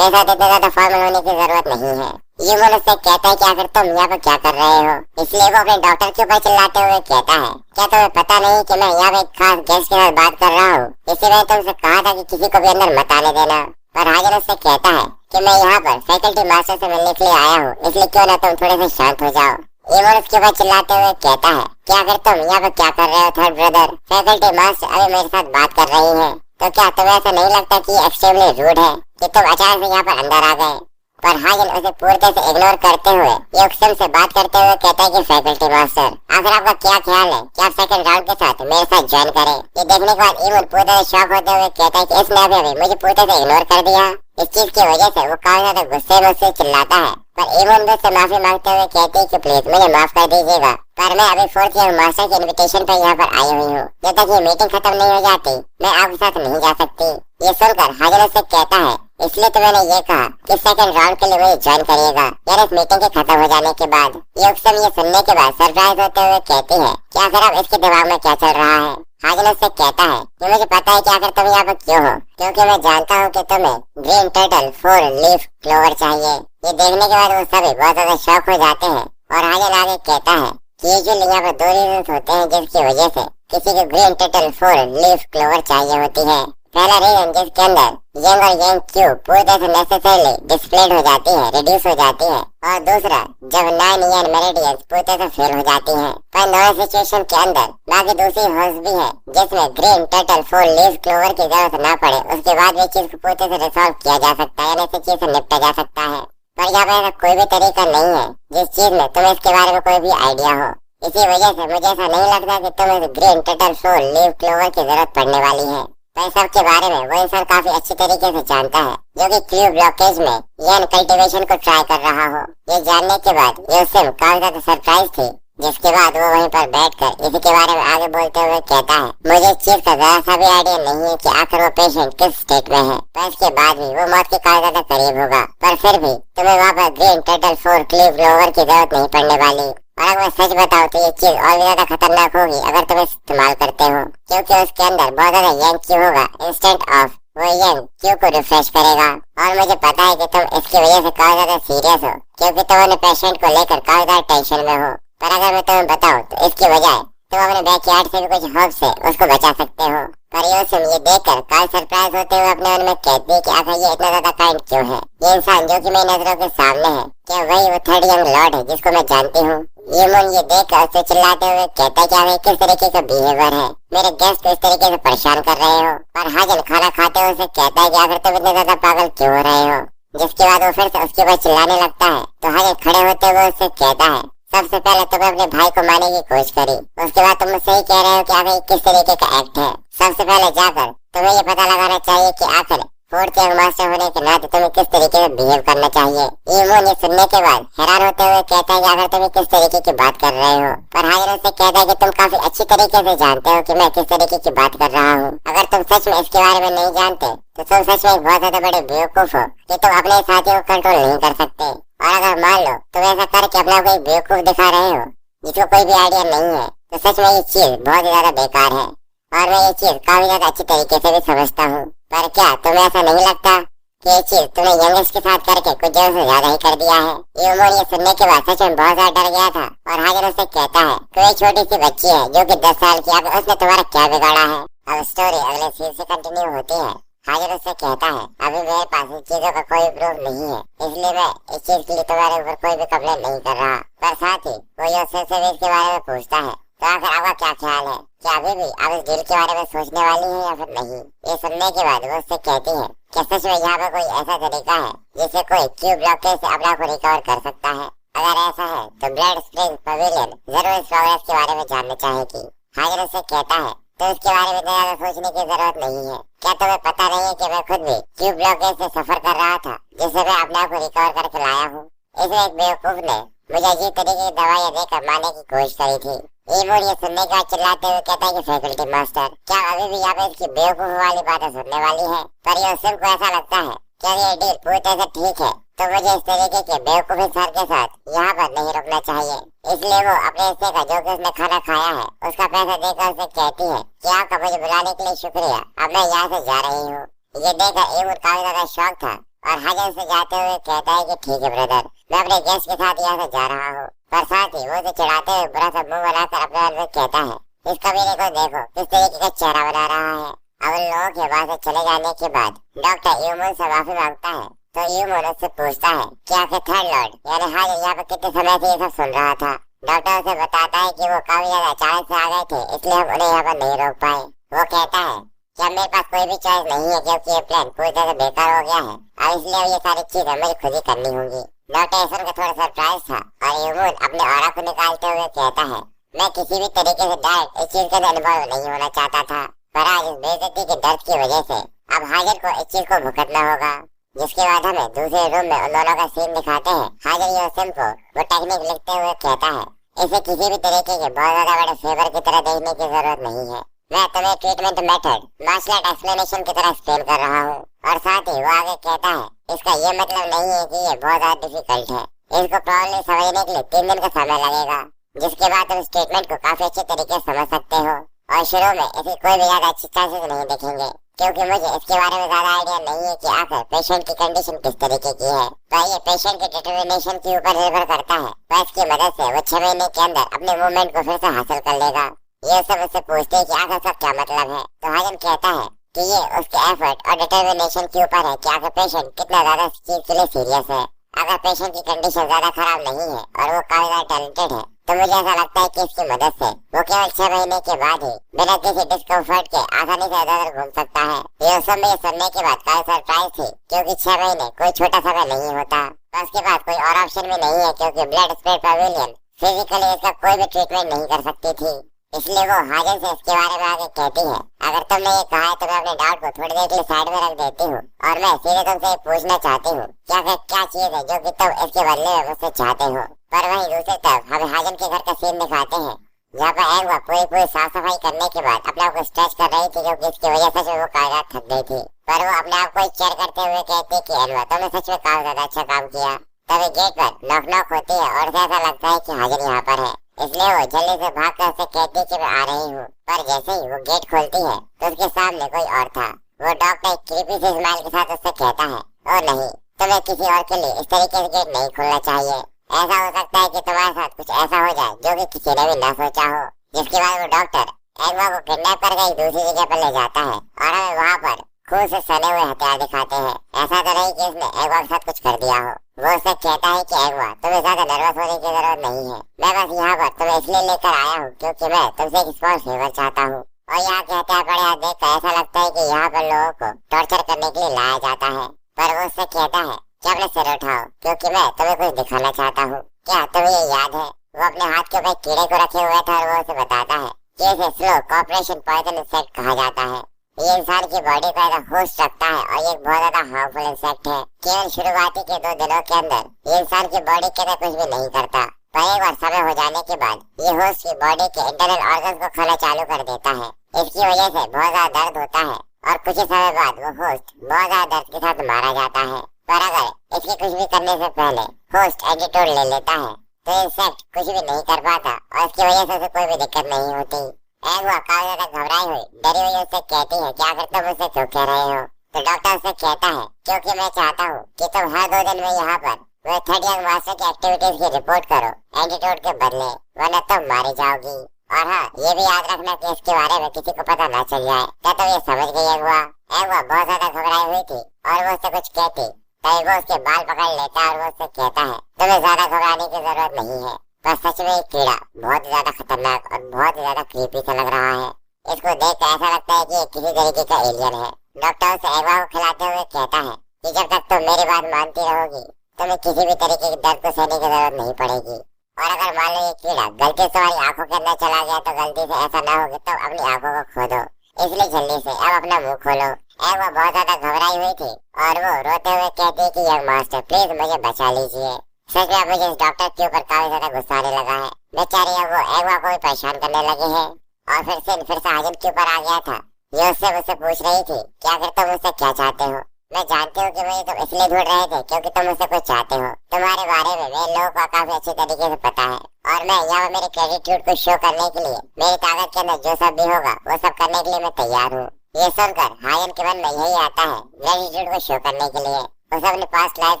साथ इतने ज्यादा फॉर्मल होने की जरूरत नहीं है। इमोन उससे कहता है कि आखिर तुम यहाँ पर क्या कर रहे हो? इसलिए वो अपने डॉक्टर के ऊपर चिल्लाते हुए कहता है, क्या तुम्हें पता नहीं कि मैं यहाँ पे एक खास गेस्ट के साथ बात कर रहा हूँ? इसलिए मैंने तुमसे कहा था कि किसी को भी अंदर मत आने देना। पर हाजन उससे कहता है कि मैं यहाँ पर फैकल्टी मास्टर से मिलने के लिए आया हूँ, इसलिए क्यों ना तुम थोड़े से शांत हो जाओ। इमोन उसके ऊपर चिल्लाते हुए कहता है, क्या आखिर तुम यहाँ पर क्या कर रहे हो थर्ड ब्रदर? फैकल्टी मास्टर अभी मेरे साथ बात कर रही है, तो क्या तुम्हें ऐसा नहीं लगता कि एक्सट्रीमली रूड है कि तुम अचानक से यहाँ पर अंदर आ गए? पर हाजन उसे पूरी तरह से इग्नोर करते हुए यूक्सुम से बात करते हुए कहता है कि फैकल्टी मास्टर, आखिर आपका क्या ख्याल है कि आप सेकंड राउंड के साथ मेरे साथ ज्वाइन करें? ये देखने के बाद इमोन पूरी तरह शॉक होते हुए कहता है कि इसने अभी मुझे पूरी तरह से इग्नोर कर दिया। इस चीज की वजह से वो काफी ज्यादा गुस्से में उससे चिल्लाता है, पर इमोन भी उससे माफी मांगते हुए कहती है कि प्लीज मुझे माफ कर दीजिएगा, पर मैं अभी फोर्थ ईयर मास्टर के इनविटेशन पर यहाँ पर आई हुई हूँ। जब तक ये मीटिंग खत्म नहीं हो जाती मैं आपके साथ नहीं जा सकती। ये सुनकर हाजन उससे कहता है, इसलिए तो मैंने ये कहा कि सेकंड राउंड के लिए मुझे ज्वाइन करिएगा, यानी इस मीटिंग के खत्म हो जाने के बाद। यूक्सुम ये सुनने के बाद सरप्राइज होते हुए कहती है, कि आखिर अब इसके दिमाग में क्या चल रहा है? हाजन उससे कहता है कि मुझे पता है कि आखिर तुम यहाँ पर क्यों हो, क्योंकि मैं जानता हूँ कि तुम्हें ग्रीन टर्टल 4 लीफ क्लोवर चाहिए। ये देखने के बाद वो सभी बहुत ज्यादा शॉक हो जाते हैं और हाजन आगे कहता है कि यूजुअली यहाँ पर 2 रीजन होते हैं जिसकी वजह से किसी को ग्रीन टर्टल 4 लीफ क्लोवर चाहिए होती है। पहला रीजन जिसके अंदर यंग और यंग क्यूब पूरी तरह से नेसेसरली डिस्प्लेड हो जाती है, रिड्यूस हो जाती है, और दूसरा जब 9 यन मेरिडियंस पूरी तरह से फेल हो जाती हैं। पर दोनों सिचुएशन के अंदर बाकी दूसरी हॉर्स भी है जिसमें ग्रीन टर्टल 4 लीफ क्लोवर की जरूरत न पड़े, उसके बाद भी चीज को पूरी तरह से रिसॉल्व किया जा सकता है, यानी इस चीज से निपटा जा सकता है। पर यहाँ पर ऐसा कोई भी तरीका नहीं है जिस चीज में तुम्हें इसके बारे में कोई भी आइडिया हो। इसी वजह से मुझे ऐसा नहीं लगता कि तुम्हें ग्रीन टर्टल 4 लीफ क्लोवर की जरूरत पड़ने वाली है। पर सब के बारे में वो इंसान काफी अच्छी तरीके से जानता है जो कि क्यूब ब्लॉकेज में यन कल्टीवेशन को ट्राई कर रहा हो। ये जानने के बाद यूसुफ काफी ज्यादा सरप्राइज थी जिसके बाद वो वहीं पर बैठकर इसी के बारे में आगे बोलते हुए कहता है, मुझे इस चीज का जरा सा भी आइडिया नहीं है कि आखिर वो पेशेंट किस स्टेट में है, पर इसके बाद भी वो मौत के काफी ज्यादा करीब होगा, पर फिर भी तुम्हें वहाँ पर ग्रीन टर्टल 4 क्लीव ग्लोवर की जरूरत नहीं पड़ने वाली। और अगर मैं सच बताऊं तो ये चीज और भी ज्यादा खतरनाक होगी अगर तुम इस्तेमाल करते हो, क्योंकि उसके अंदर बहुत ज्यादा यंग क्यू होगा इंस्टेंट ऑफ वो यंग क्यू को रिफ्रेश करेगा। और मुझे पता है कि तुम इसकी वजह से काफी ज्यादा सीरियस हो, क्योंकि तुम अपने पेशेंट को लेकर काफी ज्यादा टेंशन में हो, पर अगर मैं तुम्हें बताऊं तो इसकी बजाय तुम अपने बैकयार्ड से भी कुछ हर्ब से उसको बचा सकते हो। पर यूसुम ये देखकर काफी सरप्राइज होते हुए अपने मन में कहती है कि आखिर ये इतना ज्यादा काइंड क्यों है, ये इंसान जो कि मेरी नजरों के सामने है, क्या वही वो थर्ड यंग लॉर्ड है जिसको मैं जानती हूँ। यूमन ये देखकर उससे चिल्लाते हुए कहता है कि आप किस तरीके का बिहेवियर है, मेरे गेस्ट को इस तरीके से परेशान कर रहे हो। और हाजन खाना खाते हुए उसे कहता है कि आखिर तुम इतने ज्यादा पागल क्यों हो रहे हो, जिसके बाद वो फिर से उसके ऊपर चिल्लाने लगता है। तो हाजन खड़े होते हुए उससे कहता है, सबसे पहले तुमने अपने भाई को मारने की कोशिश करी, उसके बाद तुम मुझसे ही कह रहे हो कि आखिर किस तरीके का एक्ट है। सबसे पहले जाकर तुम्हें ये पता लगाना चाहिए कि आखिर फोर्थ यंग मास्टर होने के नाते तुम्हें किस तरीके से बिहेव करना चाहिए। ईमोन ये सुनने के बाद हैरान होते हुए कहता है कि आखिर तुम किस तरीके की बात कर रहे हो, पर हाजिर उससे कहता है कि तुम काफी अच्छी तरीके से जानते हो कि मैं किस तरीके की बात कर रहा हूँ। अगर तुम सच में इसके बारे में नहीं जानते तो तुम सच में बहुत ज्यादा बड़े बेवकूफ हो कि तुम अपने साथियों को कंट्रोल नहीं कर सकते। और अगर मान लो तुम ऐसा करके अपना कोई बेवकूफ दिखा रहे हो जिसको कोई भी आइडिया नहीं है, तो सच में ये चीज बहुत ज्यादा बेकार है और मैं ये चीज काफी ज्यादा अच्छी तरीके से भी समझता हूँ। पर क्या तुम्हें ऐसा नहीं लगता कि ये चीज तुमने यंगेस्ट के साथ करके कुछ जरूर से ज्यादा ही कर दिया है। यूमोन ये सुनने के बाद सच में बहुत ज्यादा डर गया था और हाजिर उससे कहता है, कोई छोटी सी बच्ची है जो कि 10 साल की, अब उसने तुम्हारा क्या बिगाड़ा है। अब स्टोरी अगले सीन से कंटिन्यू होती है। हाजिर उससे कहता है, अभी मेरे पास इन चीजों का कोई प्रूफ नहीं है, इसलिए मैं इस चीज के लिए तुम्हारे ऊपर कोई भी कंप्लेंट नहीं कर रहा। पर साथ ही वो यूसुफ से भी इसके बारे में पूछता है, तो आखिर आपका क्या ख्याल है, क्या अभी भी आप इस डील के बारे में सोचने वाली हैं या फिर नहीं। ये सुनने के बाद वो उससे कहती है, क्या सच में यहाँ पर कोई ऐसा तरीका है जिससे कोई क्यू ब्लॉकेज से अपना को रिकवर कर सकता है। अगर ऐसा है तो ब्लड स्प्रिंग पवेलियन जरूर इस प्रोग्रेस के बारे में जानना चाहेगी। हाजिर उससे कहता है, तो इसके बारे में ज्यादा सोचने की जरूरत नहीं है, क्या तुम्हें पता नहीं है कि मैं खुद भी क्यू ब्लॉकेज से सफर कर रहा था जिससे मैं अपने आप को रिकवर करके लाया हूँ। इसमें एक बेवकूफ ने मुझे अजीब तरीके की दवाइयाँ देकर मारने की कोशिश करी थी। ईमोन ये सुनने के बाद चिल्लाते हुए कहता है कि फैकल्टी मास्टर, क्या अभी भी यहाँ पे इसकी बेवकूफ वाली बातें सुनने वाली है। पर यूसुफ को ऐसा लगता है कि ये डील पूरी तरह से ठीक है तो मुझे इस तरीके के बेवकूफ इंसान के साथ यहाँ पर नहीं रुकना चाहिए। इसलिए वो अपने हिस्से का जो कि उसने खाना खाया है उसका पैसा देकर उसे कहती है कि आपका मुझे बुलाने के लिए शुक्रिया, अब मैं यहाँ से जा रही हूँ। ये देखकर ईमोन काफी ज्यादा शौक था और हाजिर से जाते हुए कहता है कि ठीक है ब्रदर, मैं अपने गेस्ट के साथ यहाँ से जा रहा हूँ। पर साथ ही वो उसे चिढ़ाते हुए बुरा सा मुंह बनाकर अपने मन में कहता है, इस कमीने को देखो किस तरीके का चेहरा बना रहा है। अब उन लोगों के वहाँ से चले जाने के बाद डॉक्टर यूमोन से माफी मांगता है। तो यूमोन उससे पूछता है कि आखिर थर्ड लॉर्ड यानी हाजिर यहाँ पर कितने समय से ये सब सुन रहा था। डॉक्टर उसे बताता है कि वो काफी ज्यादा अचानक से आ गए थे, इसलिए हम उन्हें यहाँ पर नहीं रोक पाए। वो कहता है कि अब मेरे पास कोई भी चॉइस नहीं है क्योंकि ये प्लान पूरी तरह से बेकार हो गया है, अब इसलिए ये सारी चीजें मुझे खुद ही करनी होंगी। डॉक्टर सुनकर थोड़ा सरप्राइज था और यूमोन अपने ऑरा को निकालते हुए कहता है, मैं किसी भी तरीके से डायरेक्ट इस चीज के अनुभव नहीं होना चाहता था, पर आज इस बेइज्जती के दर्द की वजह से अब हाजिर को इस चीज को भुगतना होगा। जिसके बाद हमें दूसरे रूम में उन दोनों का सीन दिखाते हैं। हाजिर यूसुफ को वो टेक्निक लिखते हुए कहता है, इसे किसी भी तरीके के बहुत ज्यादा बड़े फेवर की तरह देखने की जरूरत नहीं है, मैं तुम्हें treatment method martial art explanation की तरह एक्सप्लेन कर रहा हूँ। और साथ ही वो आगे कहता है, इसका ये मतलब नहीं है कि ये बहुत ज्यादा डिफिकल्ट है, इसको प्रॉब्लम समझने के लिए 3 दिन का समय लगेगा, जिसके बाद तुम स्टेटमेंट को काफी अच्छे तरीके से समझ सकते हो। और शुरू में इसकी कोई भी ज्यादा अच्छी चांसेस नहीं दिखेंगे क्योंकि मुझे इसके बारे में ज्यादा आइडिया नहीं है कि आखिर पेशेंट की कंडीशन किस तरीके की है। तो ये पेशेंट के डिटरमिनेशन के ऊपर निर्भर करता है, तो इसकी मदद से वो 6 महीने के अंदर अपने मूवमेंट को फिर से हासिल कर लेगा। ये सब उससे पूछते हैं कि आखिर इसका क्या मतलब है। तो हाजन कहता है कि ये उसके एफर्ट और डिटरमिनेशन के ऊपर है कि आखिर पेशेंट कितना ज्यादा इस चीज के लिए सीरियस है। अगर पेशेंट की कंडीशन ज्यादा खराब नहीं है और वो काफी ज्यादा टैलेंटेड है तो मुझे ऐसा लगता है कि इसकी मदद से वो केवल 6 महीने के बाद ही बिना किसी डिस्कम्फर्ट के आसानी से इधर घूम सकता है। ये सब में सुनने के बाद काफी सरप्राइज थी क्योंकि 6 महीने कोई छोटा समय नहीं होता। तो उसके बाद कोई और ऑप्शन भी नहीं है क्योंकि ब्लड स्प्रेड पवेलियन फिजिकली इसका कोई भी ट्रीटमेंट नहीं कर सकती थी। इसलिए वो हाजन से इसके बारे में आगे कहती है, अगर तुमने ये कहा है तो मैं अपने डाउट को थोड़ी देर के लिए साइड में रख देती हूँ और मैं सीधे तुमसे पूछना चाहती हूँ क्या चीज है जो कि तुम इसके बदले में मुझसे चाहते हो। पर वहीं दूसरी तरफ हमें हाजन के घर का सीन दिखाते हैं जहाँ पर एंग्वा पूरी साफ सफाई करने के बाद अपने आप को स्ट्रेच कर रही थी, क्योंकि इसकी वजह सच में वो कायदा थक गई थी। पर वो अपने आप को चेयर करते हुए कहती कि एंग्वा तुमने सच में काफी ज्यादा अच्छा काम किया। तभी गेट पर नॉक होती है और ऐसा लगता है कि हाजन यहाँ पर है, इसलिए वो जल्दी से भागकर उसे कहती कि मैं आ रही हूँ। पर जैसे ही वो गेट खोलती है तो उसके सामने कोई और था। वो डॉक्टर एक क्रीपी से स्माइल के साथ उससे कहता है, ओ नहीं, तुम्हें किसी और के लिए इस तरीके से गेट नहीं खोलना चाहिए। ऐसा हो सकता है कि तुम्हारे साथ कुछ ऐसा हो जाए जो कि किसी ने भी न सोचा हो। जिसके बाद वो डॉक्टर एग्वा को किडनैप करके एक दूसरी जगह पर ले जाता है और हमें वहाँ पर खून से सने हुए हथियार दिखाते हैं। ऐसा तो नहीं कि उसने एग्वा के साथ कुछ कर दिया हो। वो उससे कहता है कि एग्वा तुम्हें ज्यादा नर्वस होने की जरूरत नहीं है, मैं बस यहाँ पर तुम्हें इसलिए लेकर आया हूँ क्योंकि मैं तुमसे एक स्मॉल फेवर चाहता हूँ। और यहाँ के हथियार पड़े हाथ देखकर ऐसा लगता है कि यहाँ पर लोगों को टॉर्चर करने के लिए लाया जाता है। पर वो उससे कहता है कि अपने सिर उठाओ क्योंकि मैं तुम्हें कुछ दिखाना चाहता हूँ। क्या तुम्हें ये याद है? वो अपने हाथ के ऊपर कीड़े को रखे हुए था और वो उसे बताता है कि इसे स्लो कॉर्पोरेशन पॉइजन इंसेक्ट कहा जाता है। ये इंसान की बॉडी को ऐसा होस्ट रखता है और ये बहुत ज्यादा हार्मफुल इंसेक्ट है। केवल शुरुआती के 2 दिनों के अंदर ये इंसान की बॉडी के अंदर कुछ भी नहीं करता, पर एक बार समय हो जाने के बाद ये होस्ट की बॉडी के इंटरनल ऑर्गन्स को खाना चालू कर देता है। इसकी वजह से बहुत ज्यादा दर्द होता है और कुछ ही समय बाद वो होस्ट बहुत ज्यादा दर्द के साथ मारा जाता है। पर अगर इसके कुछ भी करने से पहले होस्ट एंटीडोट ले लेता है तो इंसेक्ट कुछ भी नहीं कर पाता और इसकी वजह से उसे कोई भी दिक्कत नहीं होती। एग्वा काफी ज्यादा घबराई हुई डरी हुई उससे कहती है कि आखिर तुम मुझसे क्यों कह रहे हो? तो डॉक्टर उससे कहता है क्योंकि मैं चाहता हूँ कि तुम हर 2 दिन में यहाँ पर वो 3rd यंग मास्टर की एक्टिविटीज की रिपोर्ट करो एंटीडोट के बदले, वरना तुम मारी जाओगी। और हाँ, ये भी याद रखना कि इसके बारे में किसी को पता न चल जाए। क्या तुम ये समझ गई? एग्वा बहुत ज्यादा घबराई हुई थी और वो उससे कुछ कहती तभी वो उसके बाल पकड़ लेता है और वो उससे कहता है तुम्हें ज्यादा घबराने की जरूरत नहीं है, पर सच में एक कीड़ा बहुत ज्यादा खतरनाक और बहुत ज्यादा क्रीपी सा लग रहा है। इसको देख कर ऐसा लगता है कि ये किसी तरीके का एलियन है। डॉक्टर उसे एग्वा को खिलाते हुए कहता है कि जब तक तुम मेरी बात मानती रहोगी तुम्हें किसी भी तरीके के दर्द को सहने की जरूरत नहीं पड़ेगी। और अगर मान लो ये कीड़ा गलती से तुम्हारी आंखों के अंदर चला गया तो गलती से ऐसा ना हो कि तुम अपनी आंखों को खो दो, इसलिए जल्दी से अब अपना मुंह खोलो। एग्वा बहुत ज्यादा घबराई हुई थी और वो रोते हुए कहती है कि यंग मास्टर प्लीज मुझे बचा लीजिए। सच में मुझे इस डॉक्टर के ऊपर काफी ज्यादा गुस्सा आने लगा है। बेचारी अब वो एग्वा को भी परेशान करने लगे हैं। और फिर से हाजन के ऊपर आ गया था। ये उससे मुझसे पूछ रही थी कि आखिर तुम मुझसे क्या चाहते हो? मैं जानती हूँ कि मुझे तुम इसलिए ढूंढ रहे थे क्योंकि तुम मुझसे कुछ चाहते हो। तुम्हारे बारे में मेरे लोगों को काफी अच्छी तरीके से पता है और मैं यहाँ मेरे ग्रेटिट्यूड को शो करने के लिए मेरी ताकत के अंदर जो सब भी होगा वो सब करने के लिए मैं तैयार हूँ। ये सुनकर हाजन के मन में यही आता है ग्रेटिट्यूड को शो करने के लिए। उसे अपनी पास्ट लाइफ